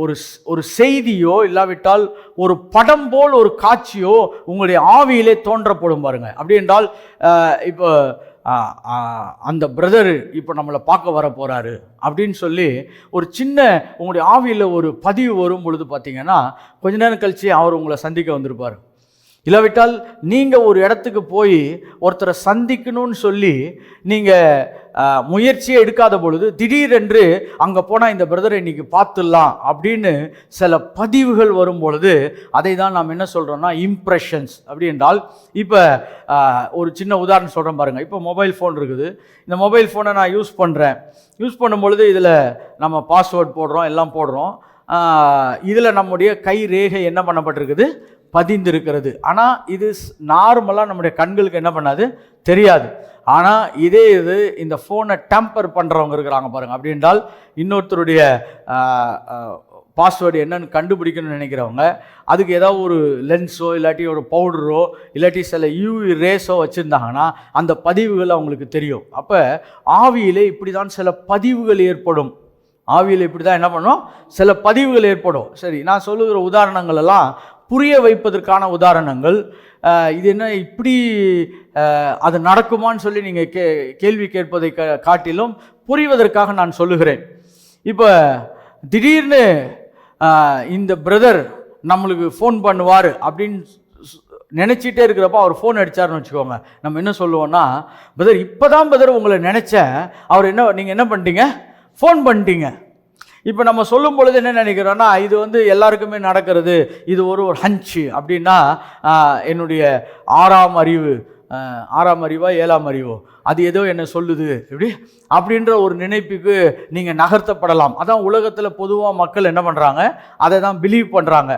ஒரு ஒரு செய்தியோ இல்லாவிட்டால் ஒரு படம் போல் ஒரு காட்சியோ உங்களுடைய ஆவியிலே தோன்றப்படும் பாருங்கள். அப்படி என்றால் இப்போ அந்த பிரதர் இப்போ நம்மளை பார்க்க வர போகிறாரு அப்படின்னு சொல்லி ஒரு சின்ன உங்களுடைய ஆவியில் ஒரு பதிவு வரும் பொழுது பார்த்தீங்கன்னா கொஞ்ச நேரம் கழித்து அவர் உங்களை சந்திக்க வந்திருப்பார். இல்லாவிட்டால் நீங்கள் ஒரு இடத்துக்கு போய் ஒருத்தரை சந்திக்கணும்னு சொல்லி நீங்கள் முயற்சியே எடுக்காத பொழுது திடீரென்று அங்கே போனால் இந்த பிரதரை இன்றைக்கி பார்த்துடலாம் அப்படின்னு சில பதிவுகள் வரும் பொழுது அதை தான் நாம் என்ன சொல்கிறோம்னா இம்ப்ரெஷன்ஸ். அப்படி என்றால் இப்போ ஒரு சின்ன உதாரணம் சொல்கிறேன் பாருங்கள். இப்போ மொபைல் ஃபோன் இருக்குது. இந்த மொபைல் ஃபோனை நான் யூஸ் பண்ணும் பொழுது இதில் நம்ம பாஸ்வேர்ட் போடுறோம், எல்லாம் போடுறோம். இதில் நம்முடைய கை ரேகை என்ன பண்ணப்பட்டிருக்குது, பதிந்திருக்கிறது. ஆனால் இது நார்மலாக நம்முடைய கண்களுக்கு என்ன பண்ணாது, தெரியாது. ஆனால் இது இந்த ஃபோனை டேம்பர் பண்ணுறவங்க இருக்கிறாங்க பாருங்கள். அப்படி என்றால் இன்னொருத்தருடைய பாஸ்வேர்டு என்னன்னு கண்டுபிடிக்கணும்னு நினைக்கிறவங்க அதுக்கு ஏதாவது ஒரு லென்ஸோ இல்லாட்டி ஒரு பவுடரோ இல்லாட்டி சில யூவி ரேஸோ வச்சுருந்தாங்கன்னா அந்த பதிவுகள் அவங்களுக்கு தெரியும். அப்போ ஆவியிலே இப்படி தான் சில பதிவுகள் ஏற்படும். ஆவியில் இப்படி தான் என்ன பண்ணும், சில பதிவுகள் ஏற்படும். சரி, நான் சொல்லுகிற உதாரணங்கள் எல்லாம் புரிய வைப்பதற்கான உதாரணங்கள். இது என்ன இப்படி அது நடக்குமான்னு சொல்லி நீங்கள் கேள்வி கேட்பதை காட்டிலும் புரிவதற்காக நான் சொல்லுகிறேன். இப்போ திடீர்னு இந்த பிரதர் நம்மளுக்கு ஃபோன் பண்ணுவார் அப்படின்னு நினச்சிட்டே இருக்கிறப்ப அவர் ஃபோன் அடித்தார்னு வச்சுக்கோங்க. நம்ம என்ன சொல்லுவோன்னா, பிரதர் இப்போ தான் பிரதர் உங்களை நினச்சேன், அவர் நீங்கள் என்ன பண்ணிட்டீங்க, ஃபோன் பண்ணிட்டீங்க. இப்போ நம்ம சொல்லும் பொழுது என்ன நினைக்கிறோன்னா, இது எல்லாருக்குமே நடக்கிறது, இது ஒரு ஹஞ்சு அப்படின்னா என்னுடைய ஆறாம் அறிவா 7ஆம் அறிவோ அது ஏதோ என்ன சொல்லுது இப்படி அப்படின்ற ஒரு நினைப்புக்கு நீங்கள் நகர்த்தப்படலாம். அதான் உலகத்தில் பொதுவாக மக்கள் என்ன பண்ணுறாங்க, அதை தான் பிலீவ் பண்ணுறாங்க.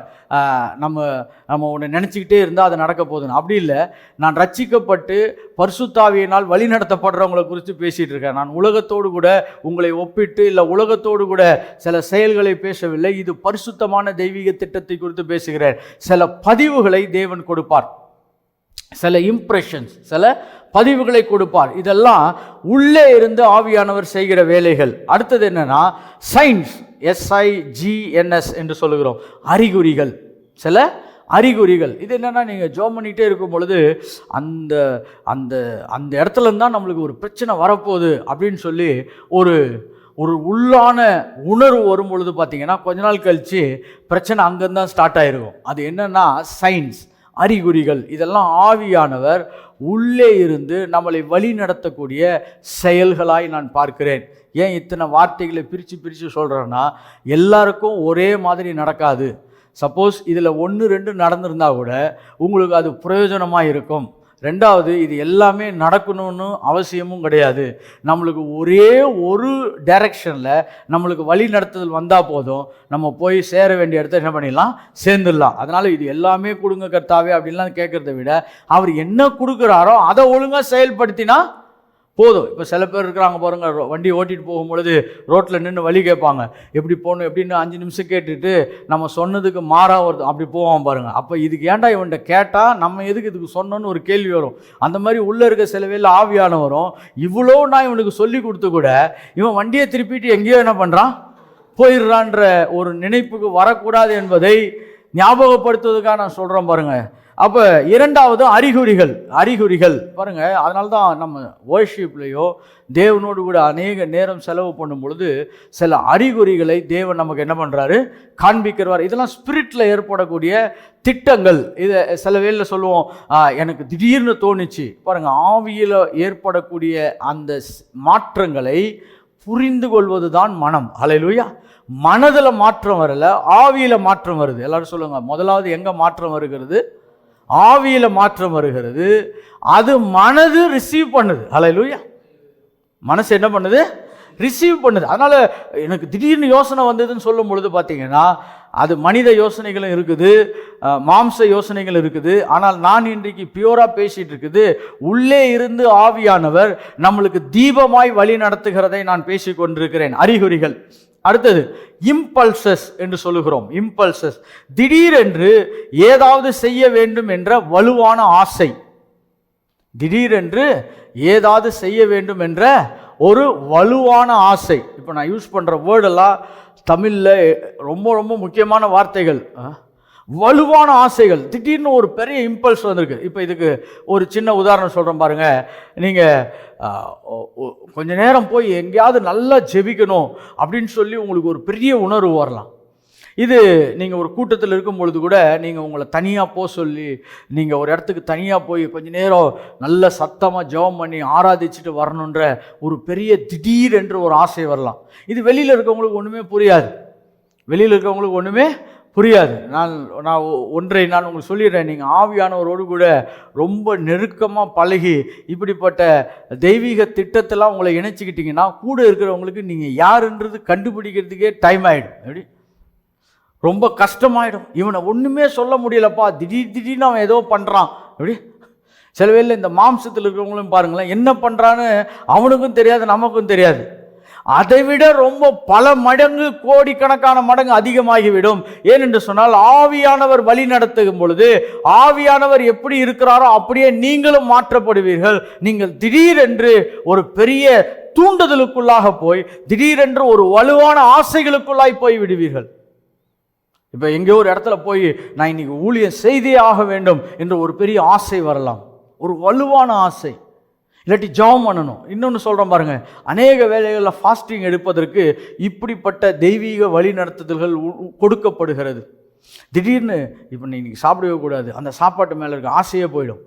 நம்ம ஒன்று நினச்சிக்கிட்டே இருந்தால் அது நடக்க போகுதுன்னு. அப்படி இல்லை, நான் ரட்சிக்கப்பட்டு பரிசுத்தாவியினால் வழி நடத்தப்படுறவங்களை குறித்து பேசிகிட்டு இருக்கேன். நான் உலகத்தோடு கூட உங்களை ஒப்பிட்டு இல்லை உலகத்தோடு கூட சில செயல்களை பேசவில்லை. இது பரிசுத்தமான தெய்வீக திட்டத்தை குறித்து பேசுகிறேன். சில பதிவுகளை தேவன் கொடுப்பார், சில இம்ப்ரெஷன்ஸ், சில பதிவுகளை கொடுப்பார். இதெல்லாம் உள்ளே இருந்து ஆவியானவர் செய்கிற வேலைகள். அடுத்தது என்னன்னா சைன்ஸ், SIGNS என்று சொல்லுகிறோம், அறிகுறிகள். சில அறிகுறிகள் இது என்னன்னா, நீங்கள் ஜோம் பண்ணிகிட்டே இருக்கும் பொழுது அந்த அந்த அந்த இடத்துல இருந்தால் நம்மளுக்கு ஒரு பிரச்சனை வரப்போகுது அப்படின்னு சொல்லி ஒரு ஒரு உள்ளான உணர்வு வரும் பொழுது பார்த்தீங்கன்னா கொஞ்ச நாள் கழித்து பிரச்சனை அங்கேருந்து தான் ஸ்டார்ட் ஆகிருக்கும். அது என்னன்னா சைன்ஸ், அறிகுறிகள். இதெல்லாம் ஆவியானவர் உள்ளே இருந்து நம்மளை வழி நடத்தக்கூடிய செயல்களாய் நான் பார்க்கிறேன். ஏன் இத்தனை வார்த்தைகளை பிரித்து சொல்கிறேன்னா, எல்லாருக்கும் ஒரே மாதிரி நடக்காது. சப்போஸ் இதில் 1-2 நடந்திருந்தால் கூட உங்களுக்கு அது பிரயோஜனமாக இருக்கும். ரெண்டாவது, இது எல்லாமே நடக்கணும்னு அவசியமும் கிடையாது. நம்மளுக்கு ஒரே ஒரு டைரக்ஷனில் நம்மளுக்கு வழி நடத்துதல் வந்தால் போதும், நம்ம போய் சேர வேண்டிய இடத்த என்ன பண்ணிடலாம், சேர்ந்துடலாம். அதனால் இது எல்லாமே கொடுங்க கர்த்தாவே அப்படின்லாம் கேட்குறத விட அவர் என்ன கொடுக்குறாரோ அதை ஒழுங்காக செயல்படுத்தினா போதும். இப்போ சில பேர் இருக்கிறாங்க பாருங்கள், வண்டி ஓட்டிகிட்டு போகும்பொழுது ரோட்டில் நின்று வழி கேட்பாங்க, எப்படி போகணும் எப்படின்னு 5 நிமிஷம் கேட்டுட்டு நம்ம சொன்னதுக்கு மாறாக வருது அப்படி போவான் பாருங்கள். அப்போ இதுக்கு ஏன்டா இவன்கிட்ட கேட்டால் நம்ம எதுக்கு இதுக்கு சொன்னோன்னு ஒரு கேள்வி வரும். அந்த மாதிரி உள்ளே இருக்க சில வேலை ஆவியான வரும். இவ்வளோ நான் இவனுக்கு சொல்லி கொடுத்து கூட இவன் வண்டியை திருப்பிட்டு எங்கேயோ என்ன பண்ணுறான், போயிடுறான்ற ஒரு நினைப்புக்கு வரக்கூடாது என்பதை ஞாபகப்படுத்துவதுக்காக நான் சொல்கிறேன் பாருங்கள். அப்போ இரண்டாவது அறிகுறிகள் பாருங்கள். அதனால தான் நம்ம வர்ஷிப்லேயோ தேவனோடு கூட அநேக நேரம் செலவு பண்ணும் பொழுது சில அறிகுறிகளை தேவன் நமக்கு என்ன பண்ணுறாரு, காண்பிக்கிறார். இதெல்லாம் ஸ்பிரிட்டில் ஏற்படக்கூடிய திட்டங்கள். இதை சில வேளையில் சொல்லுவோம், எனக்கு திடீர்னு தோணுச்சு பாருங்கள். ஆவியில் ஏற்படக்கூடிய அந்த மாற்றங்களை புரிந்து கொள்வது தான் மனம். ஹல்லேலூயா. மனதில் மாற்றம் வரல, ஆவியில் மாற்றம் வருது. எல்லாரும் சொல்லுங்கள், முதலாவது எங்கே மாற்றம் வருகிறது? ஆவியில் மாற்றம் வருகிறது. அது மனது ரிசீவ் பண்ணுது. ஹல்லேலூயா. மனசு என்ன பண்ணுது? ரிசீவ் பண்ணுது. அதனால் எனக்கு திடீர்னு யோசனை வந்ததுன்னு சொல்லும் பொழுது பார்த்தீங்கன்னா அது மனித யோசனைகளும் இருக்குது, மாம்ச யோசனைகள் இருக்குது. ஆனால் நான் இன்றைக்கு பியூராக பேசிகிட்டு இருக்குது, உள்ளே இருந்து ஆவியானவர் நம்மளுக்கு தீபமாய் வழி நடத்துகிறதை நான் பேசி கொண்டிருக்கிறேன். அறிகுறிகள். அடுத்தது இம்பல்சஸ் என்று சொல்லுகிறோம். இம்பல்சஸ், திடீரென்று ஏதாவது செய்ய வேண்டும் என்ற வலுவான ஆசை. திடீரென்று ஏதாவது செய்ய வேண்டும் என்ற ஒரு வலுவான ஆசை. இப்போ நான் யூஸ் பண்ணுற வேர்டெல்லாம் தமிழில் ரொம்ப ரொம்ப முக்கியமான வார்த்தைகள். வலுவான ஆசைகள். திடீர்னு ஒரு பெரிய இம்பல்ஸ் வந்திருக்கு. இப்போ இதுக்கு ஒரு சின்ன உதாரணம் சொல்கிறேன் பாருங்கள். நீங்கள் கொஞ்ச நேரம் போய் எங்கேயாவது நல்லா ஜெபிக்கணும் அப்படின்னு சொல்லி உங்களுக்கு ஒரு பெரிய உணர்வு வரலாம். இது நீங்கள் ஒரு கூட்டத்தில் இருக்கும் பொழுது கூட நீங்கள் உங்களை தனியாக போக சொல்லி நீங்கள் ஒரு இடத்துக்கு தனியாக போய் கொஞ்ச நேரம் நல்ல சத்தமாக ஜெபம் பண்ணி ஆராதிச்சுட்டு வரணுன்ற ஒரு பெரிய திடீர் என்று ஒரு ஆசை வரலாம். இது வெளியில் இருக்கவங்களுக்கு ஒன்றுமே புரியாது. நான் ஒன்றை உங்களுக்கு சொல்லிடுறேன். நீங்கள் ஆவியானவரோடு கூட ரொம்ப நெருக்கமாக பழகி இப்படிப்பட்ட தெய்வீக திட்டத்தெல்லாம் உங்களை இணைச்சிக்கிட்டிங்கன்னா கூட இருக்கிறவங்களுக்கு நீங்கள் யாருன்றது கண்டுபிடிக்கிறதுக்கே டைம் ஆகிடும். எப்படி ரொம்ப கஷ்டமாயிடும். இவனை ஒன்றுமே சொல்ல முடியலப்பா, திடீர்னு அவன் ஏதோ பண்ணுறான். எப்படி சில வேளையில் இந்த மாம்சத்தில் இருக்கிறவங்களும் பாருங்களேன், என்ன பண்ணுறான்னு அவனுக்கும் தெரியாது, நமக்கும் தெரியாது. அதைவிட ரொம்ப பல மடங்கு, கோடிக்கணக்கான மடங்கு அதிகமாகிவிடும். ஏனென்று சொன்னால் ஆவியானவர் வழி நடத்தும் பொழுது ஆவியானவர் எப்படி இருக்கிறாரோ அப்படியே நீங்களும் மாற்றப்படுவீர்கள். நீங்கள் திடீரென்று ஒரு பெரிய தூண்டுதலுக்குள்ளாக போய் திடீரென்று ஒரு வலுவான ஆசைகளுக்குள்ளாய் போய் விடுவீர்கள். இப்போ எங்கேயோ ஒரு இடத்துல போய் நான் இன்னைக்கு ஊழியம் செய்தே ஆக வேண்டும் என்ற ஒரு பெரிய ஆசை வரலாம், ஒரு வலுவான ஆசை. இல்லாட்டி ஜெபம் பண்ணணும். இன்னொன்று சொல்கிறேன் பாருங்கள், அநேக வேலைகளில் ஃபாஸ்டிங் எடுப்பதற்கு இப்படிப்பட்ட தெய்வீக வழி நடத்துதல்கள் கொடுக்கப்படுகிறது. திடீர்னு இப்போ நீ இன்றைக்கி சாப்பிடவே கூடாது, அந்த சாப்பாட்டு மேலே இருக்க ஆசையே போயிடும்.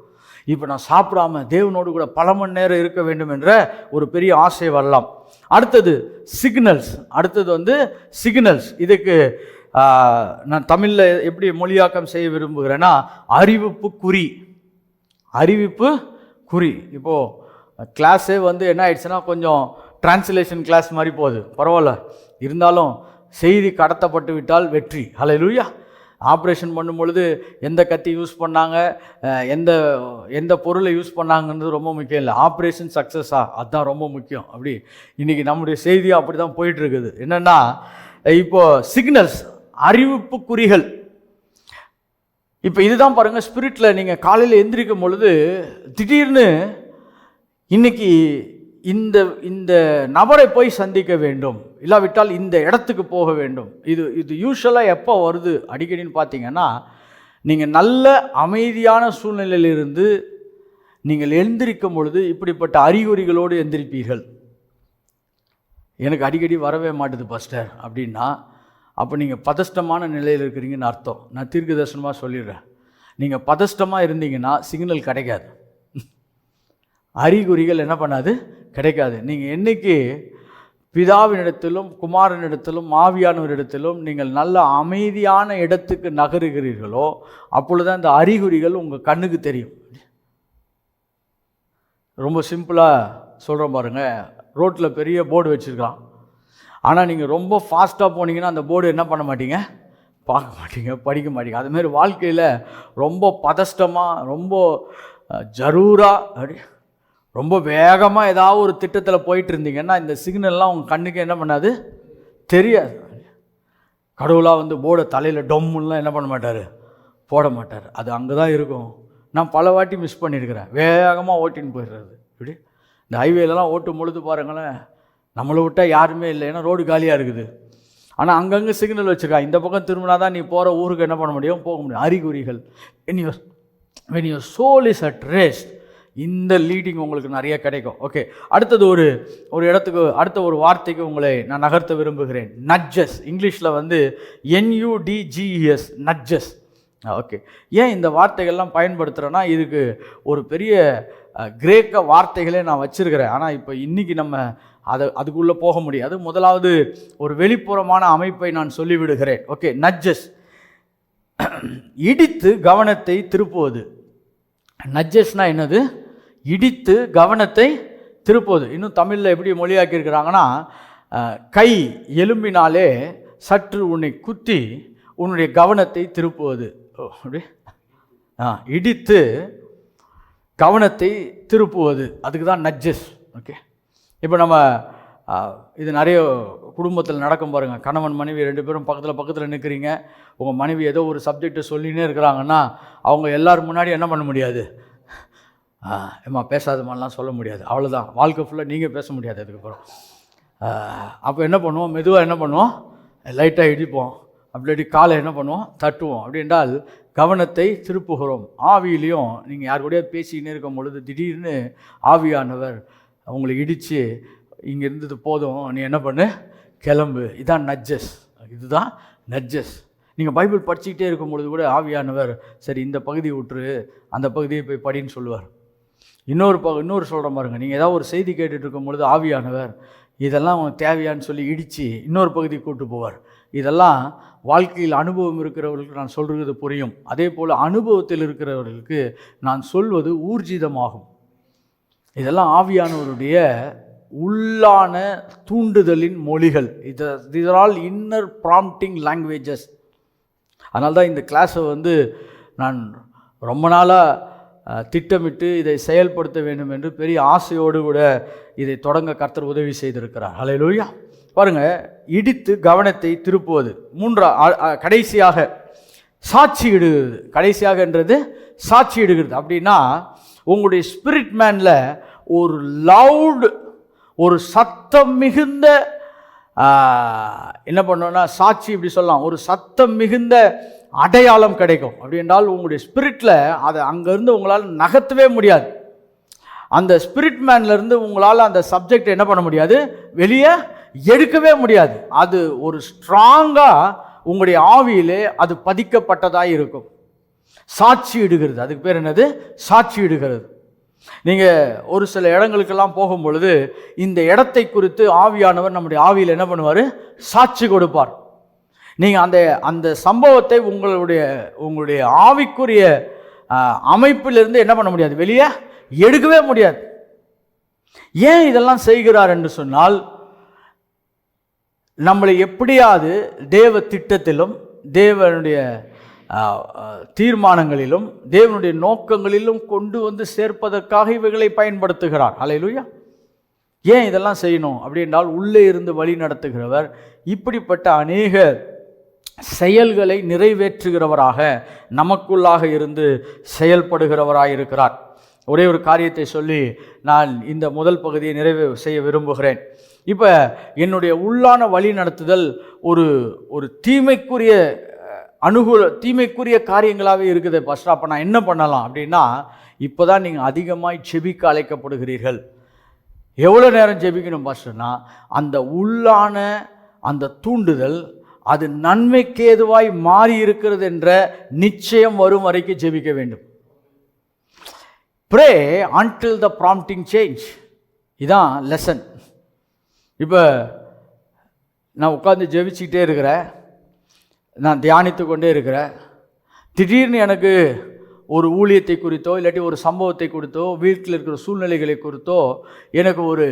இப்போ நான் சாப்பிடாம தேவனோடு கூட பல மணி நேரம் இருக்க வேண்டும் என்ற ஒரு பெரிய ஆசை வரலாம். அடுத்தது சிக்னல்ஸ். இதுக்கு நான் தமிழில் எப்படி மொழியாக்கம் செய்ய விரும்புகிறேன்னா அறிவிப்பு குறி. இப்போது கிளாஸே என்ன ஆயிடுச்சுன்னா கொஞ்சம் டிரான்ஸ்லேஷன் கிளாஸ் மாதிரி போகுது, பரவாயில்ல. இருந்தாலும் செய்தி கடத்தப்பட்டு விட்டால் வெற்றி. ஹல்லேலூயா. ஆப்ரேஷன் பண்ணும் பொழுது எந்த கத்தி யூஸ் பண்ணாங்க, எந்த பொருளை யூஸ் பண்ணாங்கன்றது ரொம்ப முக்கியம் இல்லை, ஆப்ரேஷன் சக்ஸஸா அதுதான் ரொம்ப முக்கியம். அப்படி இன்றைக்கி நம்முடைய செய்தியும் அப்படி தான் போயிட்டுருக்குது. என்னென்னா இப்போது சிக்னல்ஸ், அறிவிப்பு குறிகள். இப்போ இதுதான் பாருங்கள், ஸ்பிரிட்டில் நீங்கள் காலையில் எந்திரிக்கும் பொழுது திடீர்னு இன்னைக்கு இந்த நபரை போய் சந்திக்க வேண்டும், இல்லாவிட்டால் இந்த இடத்துக்கு போக வேண்டும். இது யூஸ்வலாக எப்போ வருது அடிக்கடின்னு பார்த்தீங்கன்னா, நீங்கள் நல்ல அமைதியான சூழ்நிலையிலிருந்து நீங்கள் எழுந்திருக்கும் பொழுது இப்படிப்பட்ட அறிகுறிகளோடு எந்திரிப்பீர்கள். எனக்கு அடிக்கடி வரவே மாட்டுது பாஸ்டர் அப்படின்னா, அப்போ நீங்கள் பதஷ்டமான நிலையில் இருக்கிறீங்கன்னு அர்த்தம். நான் தீர்க்க தரிசனமாக சொல்லிடுறேன். நீங்கள் பதஷ்டமாக இருந்தீங்கன்னா சிக்னல் கிடைக்காது, அறிகுறிகள் என்ன பண்ணாது, கிடைக்காது. நீங்கள் என்றைக்கு பிதாவினிடத்திலும் குமாரனிடத்திலும் ஆவியானவரிடத்திலும் நீங்கள் நல்ல அமைதியான இடத்துக்கு நகருகிறீர்களோ அப்பொழுது அந்த அறிகுறிகள் உங்கள் கண்ணுக்கு தெரியும். ரொம்ப சிம்பிளாக சொல்கிறோம் பாருங்கள், ரோட்டில் பெரிய போர்டு வச்சுருக்கலாம், ஆனால் நீங்கள் ரொம்ப ஃபாஸ்ட்டாக போனீங்கன்னா அந்த போர்டு என்ன பண்ண மாட்டீங்க, பார்க்க மாட்டீங்க, படிக்க மாட்டீங்க. அதுமாரி வாழ்க்கையில் ரொம்ப பதஷ்டமாக, ரொம்ப ஜரூராக, அப்படி ரொம்ப வேகமாக ஏதாவது ஒரு திட்டத்தில் போயிட்டு இருந்தீங்கன்னா இந்த சிக்னல்லாம் உங்கள் கண்ணுக்கு என்ன பண்ணாது, தெரியாது. கடவுளாக வந்து போர்டை தலையில் டொம்முலாம் என்ன பண்ண மாட்டார், போட மாட்டார். அது அங்கே தான் இருக்கும். நான் பல வாட்டி மிஸ் பண்ணியிருக்கிறேன். வேகமாக ஓட்டின்னு போயிடுறது. இப்படி இந்த ஹைவேலலாம் ஓட்டும் பொழுது பாருங்களேன், நம்மளை விட்டால் யாருமே இல்லை, ஏன்னா ரோடு காலியாக இருக்குது. ஆனால் அங்கங்கே சிக்னல் வச்சுருக்காங்க. இந்த பக்கம் திரும்பினா தான் நீ போகிற ஊருக்கு என்ன பண்ண முடியும், போக முடியும். அறிகுறிகள். when your soul is at rest, இந்த லீடிங் உங்களுக்கு நிறைய கிடைக்கும். ஓகே, அடுத்தது ஒரு இடத்துக்கு, அடுத்த ஒரு வார்த்தைக்கு உங்களை நான் நகர்த்த விரும்புகிறேன். நட்ஜஸ். இங்கிலீஷில் வந்து NUDGES, நட்ஜஸ். ஓகே, ஏன் இந்த வார்த்தைகள்லாம் பயன்படுத்துகிறேன்னா, இதுக்கு ஒரு பெரிய கிரேக்க வார்த்தைகளே நான் வச்சுருக்கிறேன். ஆனால் இப்போ இன்றைக்கி நம்ம அதுக்குள்ளே போக முடியாது. முதலாவது ஒரு வெளிப்புறமான அமைப்பை நான் சொல்லிவிடுகிறேன். ஓகே, நட்ஜஸ். இடித்து கவனத்தை திருப்புவது. நட்ஜஸ்னால் என்னது? இடித்து கவனத்தை திருப்புவது. இன்னும் தமிழில் எப்படி மொழியாக்கி இருக்கிறாங்கன்னா, கை எலும்பினாலே சற்று உன்னை குத்தி உன்னுடைய கவனத்தை திருப்புவது. அப்படி இடித்து கவனத்தை திருப்புவது, அதுக்கு தான் நட்ஜஸ். ஓகே, இப்போ நம்ம இது நிறைய குடும்பத்தில் நடக்கும் பாருங்கள். கணவன் மனைவி 2 பேரும் பக்கத்தில் நிற்கிறீங்க. உங்கள் மனைவி ஏதோ ஒரு சப்ஜெக்டை சொல்லினே இருக்கிறாங்கன்னா அவங்க எல்லோரும் முன்னாடி என்ன பண்ண முடியாது, ஏம்மா பேசாதமாலாம் சொல்ல முடியாது. அவ்வளோதான், வாழ்க்கை ஃபுல்லாக நீங்கள் பேச முடியாது அதுக்கப்புறம். அப்போ என்ன பண்ணுவோம், மெதுவாக என்ன பண்ணுவோம், லைட்டாக இடிப்போம். அப்படி காலை என்ன பண்ணுவோம், தட்டுவோம். அப்படி என்றால் கவனத்தை திருப்புகிறோம். ஆவியிலையும் நீங்கள் யார் கூடயாவது பேசிக்கினே இருக்கும் பொழுது திடீர்னு ஆவியானவர் உங்களை இடித்து, இங்கே இருந்தது போதும், நீ என்ன பண்ணு, கிளம்பு. இதுதான் நட்ஜஸ். இதுதான் நட்ஜஸ். நீங்கள் பைபிள் படிச்சுக்கிட்டே இருக்கும் பொழுது கூட ஆவியானவர் சரி இந்த பகுதியை விட்டுரு, அந்த பகுதியை போய் படின்னு சொல்லுவார். இன்னொரு சொல்கிற பாருங்க, நீங்கள் ஏதாவது ஒரு செய்தி கேட்டுட்டு இருக்கும் பொழுது ஆவியானவர் இதெல்லாம் உனக்கு தேவையான்னு சொல்லி இடித்து இன்னொரு பகுதியை கூப்பிட்டு போவார். இதெல்லாம் வாழ்க்கையில் அனுபவம் இருக்கிறவர்களுக்கு நான் சொல்கிறது புரியும். அதே போல் அனுபவத்தில் இருக்கிறவர்களுக்கு நான் சொல்வது ஊர்ஜிதமாகும். இதெல்லாம் ஆவியானவருடைய உள்ளான தூண்டுதலின் மொழிகள். these are all inner prompting languages. அதனால தான் இந்த கிளாஸை வந்து நான் ரொம்ப நாளாக திட்டமிட்டு இதை செயல்படுத்த வேண்டும் என்று பெரிய ஆசையோடு கூட இதை தொடங்க கர்த்தர் உதவி செய்திருக்கிறார். ஹல்லேலூயா. பாருங்கள், இடித்து கவனத்தை திருப்புவது. கடைசியாக சாட்சி இடுகிறது. கடைசியாகன்றது சாட்சி இடுகிறது. அப்படின்னா உங்களுடைய ஸ்பிரிட் மேனில் ஒரு லவுட், ஒரு சத்தம் மிகுந்த என்ன பண்ணோன்னா சாட்சி இப்படி சொல்லலாம், ஒரு சத்தம் மிகுந்த அடையாளம் கிடைக்கும். அப்படி என்றால் உங்களுடைய ஸ்பிரிட்டில் அதை அங்கேருந்து உங்களால் நகர்த்தவே முடியாது. அந்த ஸ்பிரிட் மேன்லேருந்து உங்களால் அந்த சப்ஜெக்ட் என்ன பண்ண முடியாது, வெளியே எடுக்கவே முடியாது. அது ஒரு ஸ்ட்ராங்காக உங்களுடைய ஆவியிலே அது பதிக்கப்பட்டதாக இருக்கும். சாட்சி இடுகிறது. அதுக்கு பேர் என்னது? சாட்சி இடுகிறது. நீங்கள் ஒரு சில இடங்களுக்கெல்லாம் போகும் பொழுது இந்த இடத்தை குறித்து ஆவியானவர் நம்முடைய ஆவியில் என்ன பண்ணுவார், சாட்சி கொடுப்பார். நீங்கள் அந்த சம்பவத்தை உங்களுடைய ஆவிக்குரிய அமைப்பிலிருந்து என்ன பண்ண முடியாது, வெளியே எடுக்கவே முடியாது. ஏன் இதெல்லாம் செய்கிறார் என்று சொன்னால், நம்மளை எப்படியாவது தேவ திட்டத்திலும் தேவனுடைய தீர்மானங்களிலும் தேவனுடைய நோக்கங்களிலும் கொண்டு வந்து சேர்ப்பதற்காக இவைகளை பயன்படுத்துகிறார். ஹல்லேலூயா. ஏன் இதெல்லாம் செய்யணும் அப்படி என்றால், உள்ளே இருந்து வழி நடத்துகிறவர் இப்படிப்பட்ட அநேக செயல்களை நிறைவேற்றுகிறவராக நமக்குள்ளாக இருந்து செயல்படுகிறவராக இருக்கிறார். ஒரே ஒரு காரியத்தை சொல்லி நான் இந்த முதல் பகுதியை நிறைவு செய்ய விரும்புகிறேன். இப்போ என்னுடைய உள்ளான வழி நடத்துதல் ஒரு தீமைக்குரிய காரியங்களாகவே இருக்குது பாஸ்டர். அப்போ நான் என்ன பண்ணலாம் அப்படின்னா, இப்போ தான் நீங்கள் அதிகமாக ஜெபிக்க அழைக்கப்படுகிறீர்கள். எவ்வளோ நேரம் ஜெபிக்கணும் பாஸ்டர்னா, அந்த உள்ளான அந்த தூண்டுதல் அது நன்மைக்கு ஏதுவாய் மாறி இருக்கிறது என்ற நிச்சயம் வரும் வரைக்கும் ஜெபிக்க வேண்டும். Pray until the prompting change. இதான் லெசன். இப்போ நான் உட்காந்து ஜெபிச்சுக்கிட்டே இருக்கிறேன், நான் தியானித்து கொண்டே இருக்கிறேன். திடீர்னு எனக்கு ஒரு ஊழியத்தை குறித்தோ இல்லாட்டி ஒரு சம்பவத்தை குறித்தோ வீட்டில் இருக்கிற சூழ்நிலைகளை குறித்தோ எனக்கு ஒரு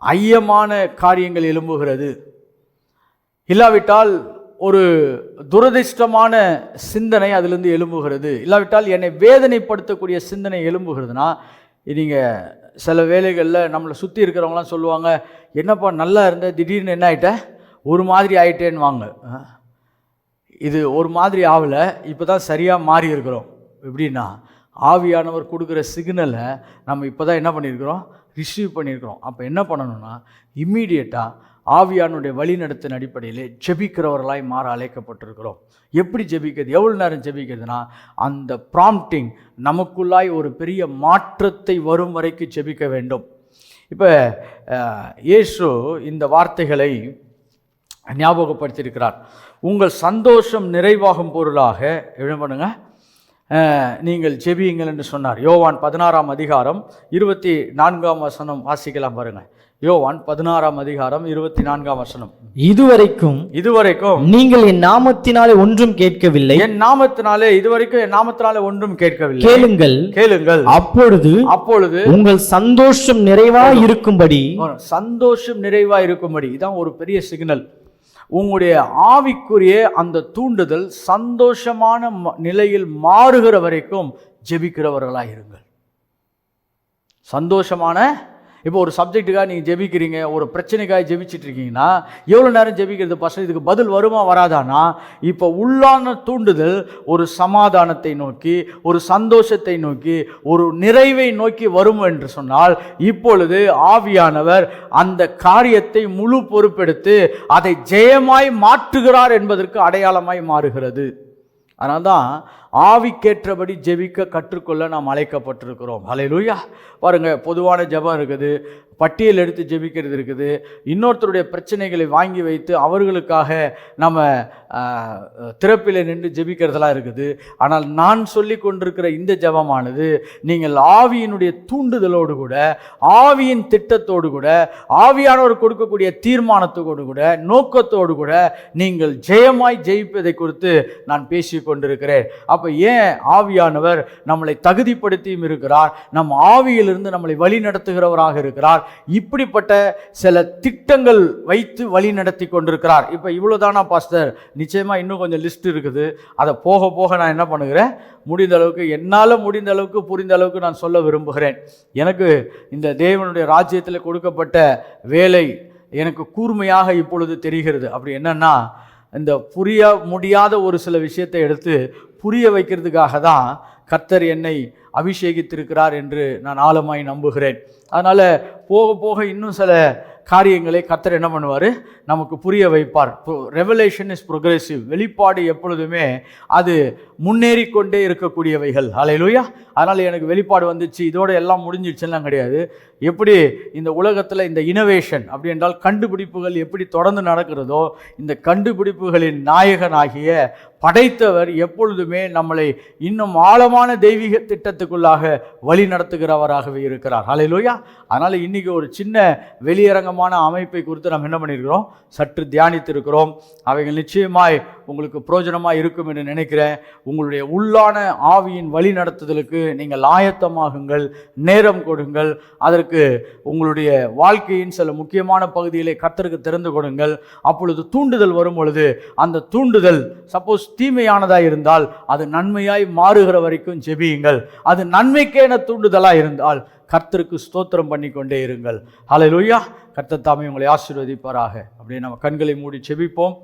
ஐயமான காரியங்கள் எழும்புகிறது. இல்லாவிட்டால் ஒரு துரதிர்ஷ்டமான சிந்தனை அதிலிருந்து எழும்புகிறது. இல்லாவிட்டால் என்னை வேதனைப்படுத்தக்கூடிய சிந்தனை எழும்புகிறதுனா, நீங்கள் சில வேளைகளில் நம்மளை சுற்றி இருக்கிறவங்களாம் சொல்லுவாங்க, என்னப்பா நல்லா இருந்த திடீர்னு என்ன ஆகிட்ட ஒரு மாதிரி ஆகிட்டேன்னு வாங்க. இது ஒரு மாதிரி ஆகலை, இப்போ தான் சரியாக மாறி இருக்கிறோம். எப்படின்னா ஆவியானவர் கொடுக்குற சிக்னலை நம்ம இப்போ தான் என்ன பண்ணியிருக்கிறோம், ரிசீவ் பண்ணியிருக்கிறோம். அப்போ என்ன பண்ணணும்னா இம்மீடியட்டாக ஆவியானுடைய வழிநடத்தின் அடிப்படையில் ஜெபிக்கிறவர்களாய் மாற அழைக்கப்பட்டிருக்கிறோம். எப்படி ஜெபிக்கிறது, எவ்வளோ நேரம் ஜெபிக்கிறதுனா அந்த ப்ராம்ப்டிங் நமக்குள்ளாய் ஒரு பெரிய மாற்றத்தை வரும் வரைக்கும் ஜெபிக்க வேண்டும். இப்போ இயேசு இந்த வார்த்தைகளை ஞாபகப்படுத்தியிருக்கிறார். உங்கள் சந்தோஷம் நிறைவாகும் பொருளாக என்ன பண்ணுங்க, நீங்கள் ஜெபியுங்கள் என்று சொன்னார். யோவான் 16ஆம் அதிகாரம் 24ஆம் வசனம் வாசிக்கலாம் பாருங்க. யோவான் 16ஆம் அதிகாரம் 24ஆம் வசனம். இதுவரைக்கும் நீங்கள் என் நாமத்தினாலே ஒன்றும் கேட்கவில்லை, என் நாமத்தினாலே இதுவரைக்கும் என் நாமத்தினாலே ஒன்றும் கேட்கவில்லை. கேளுங்கள் அப்பொழுது உங்கள் சந்தோஷம் நிறைவாய் இருக்கும்படி, சந்தோஷம் நிறைவாய் இருக்கும்படி. இதான் ஒரு பெரிய சிக்னல். உங்களுடைய ஆவிக்குரிய அந்த தூண்டுதல் சந்தோஷமான நிலையில் மாறுகிற வரைக்கும் ஜெபிக்கிறவர்களாக இருங்கள். சந்தோஷமான, இப்போ ஒரு சப்ஜெக்ட்டுக்காக நீங்கள் ஜெபிக்கிறீங்க, ஒரு பிரச்சனைக்காக ஜெபிச்சுட்டு இருக்கீங்கன்னா எவ்வளோ நேரம் ஜெபிக்கிறது பசங்க, இதுக்கு பதில் வருமா வராதானா? இப்போ உள்ளான தூண்டுதல் ஒரு சமாதானத்தை நோக்கி, ஒரு சந்தோஷத்தை நோக்கி, ஒரு நிறைவை நோக்கி வரும் என்று சொன்னால் இப்பொழுது ஆவியானவர் அந்த காரியத்தை முழு பொறுப்பெடுத்து அதை ஜெயமாய் மாற்றுகிறார் என்பதற்கு அடையாளமாய் மாறுகிறது. அதனால தான் ஆவிக்கேற்றபடி ஜெபிக்க கற்றுக்கொள்ள நாம் அழைக்கப்பட்டிருக்கிறோம். ஹல்லேலூயா. பாருங்கள், பொதுவான ஜெபம் இருக்குது, பட்டியல் எடுத்து ஜெபிக்கிறது இருக்குது, இன்னொருத்தருடைய பிரச்சனைகளை வாங்கி வைத்து அவர்களுக்காக நம்ம திறப்பில் நின்று ஜெபிக்கிறதெல்லாம் இருக்குது. ஆனால் நான் சொல்லி கொண்டிருக்கிற இந்த ஜெபமானது நீங்கள் ஆவியினுடைய தூண்டுதலோடு கூட, ஆவியின் திட்டத்தோடு கூட, ஆவியானவர் கொடுக்கக்கூடிய தீர்மானத்தோடு கூட, நோக்கத்தோடு கூட நீங்கள் ஜெயமாய் ஜெயிப்பதை குறித்து நான் பேசி கொண்டிருக்கிறேன். அப்போ ஏன் ஆவியானவர் நம்மளை தகுதிப்படுத்தியும் இருக்கிறார், நம் ஆவியிலிருந்து நம்மளை வழி நடத்துகிறவராக இருக்கிறார். இப்படிப்பட்ட சில திட்டங்கள் வைத்து வழி நடத்தி கொண்டிருக்கிறார். இப்போ இவ்வளோதானா பாஸ்டர்? நிச்சயமாக இன்னும் கொஞ்சம் லிஸ்ட் இருக்குது. அதை போக போக நான் என்ன பண்ணுகிறேன், முடிந்த அளவுக்கு, என்னால் முடிந்த அளவுக்கு, புரிந்த அளவுக்கு நான் சொல்ல விரும்புகிறேன். எனக்கு இந்த தேவனுடைய ராஜ்யத்தில் கொடுக்கப்பட்ட வேலை எனக்கு கூர்மையாக இப்பொழுது தெரிகிறது. அப்படி என்னன்னா, இந்த புரிய முடியாத ஒரு சில விஷயத்தை எடுத்து புரிய வைக்கிறதுக்காக தான் கர்த்தர் என்னை அபிஷேகித்திருக்கிறார் என்று நான் ஆழமாய் நம்புகிறேன். அதனால் போக போக இன்னும் சில காரியங்களை கர்த்தர் என்ன பண்ணுவார், நமக்கு புரிய வைப்பார். Revelation is progressive. வெளிப்பாடு எப்பொழுதுமே அது முன்னேறி கொண்டே இருக்கக்கூடியவைகள். ஹல்லேலூயா. அதனால் எனக்கு வெளிப்பாடு வந்துச்சு, இதோட எல்லாம் முடிஞ்சிடுச்சுலாம் கிடையாது. எப்படி இந்த உலகத்தில் இந்த இனோவேஷன் அப்படி என்றால் கண்டுபிடிப்புகள் எப்படி தொடர்ந்து நடக்கிறதோ, இந்த கண்டுபிடிப்புகளின் நாயகனாகிய படைத்தவர் எப்பொழுதுமே நம்மளை இன்னும் ஆழமான தெய்வீக திட்டத்துக்குள்ளாக வழி நடத்துகிறவராகவே இருக்கிறார். ஹல்லேலூயா. அதனால் இன்றைக்கி ஒரு சின்ன வெளியரங்கமான அமைப்பை குறித்து நம்ம என்ன பண்ணியிருக்கிறோம், சற்று தியானித்திருக்கிறோம். அவைகள் நிச்சயமாய் உங்களுக்கு பிரயோஜனமாக இருக்கும் என்று நினைக்கிறேன். உங்களுடைய உள்ளான ஆவியின் வழி நடத்துதலுக்கு நீங்கள் ஆயத்தமாகுங்கள், நேரம் கொடுங்கள். அதற்கு உங்களுடைய வாழ்க்கையின் சில முக்கியமான பகுதிகளை கர்த்தருக்கு திறந்து கொடுங்கள். அப்பொழுது தூண்டுதல் வரும் பொழுது அந்த தூண்டுதல் சப்போஸ் தீமையானதாக இருந்தால் அது நன்மையாய் மாறுகிற வரைக்கும் ஜெபியுங்கள். அது நன்மைக்கேன தூண்டுதலாக இருந்தால் கர்த்தருக்கு ஸ்தோத்திரம் பண்ணி கொண்டே இருங்கள். ஹல்லேலூயா. கர்த்தர் தாமே உங்களை ஆசீர்வதிப்பாராக. அப்படியே நம்ம கண்களை மூடி ஜெபிப்போம்.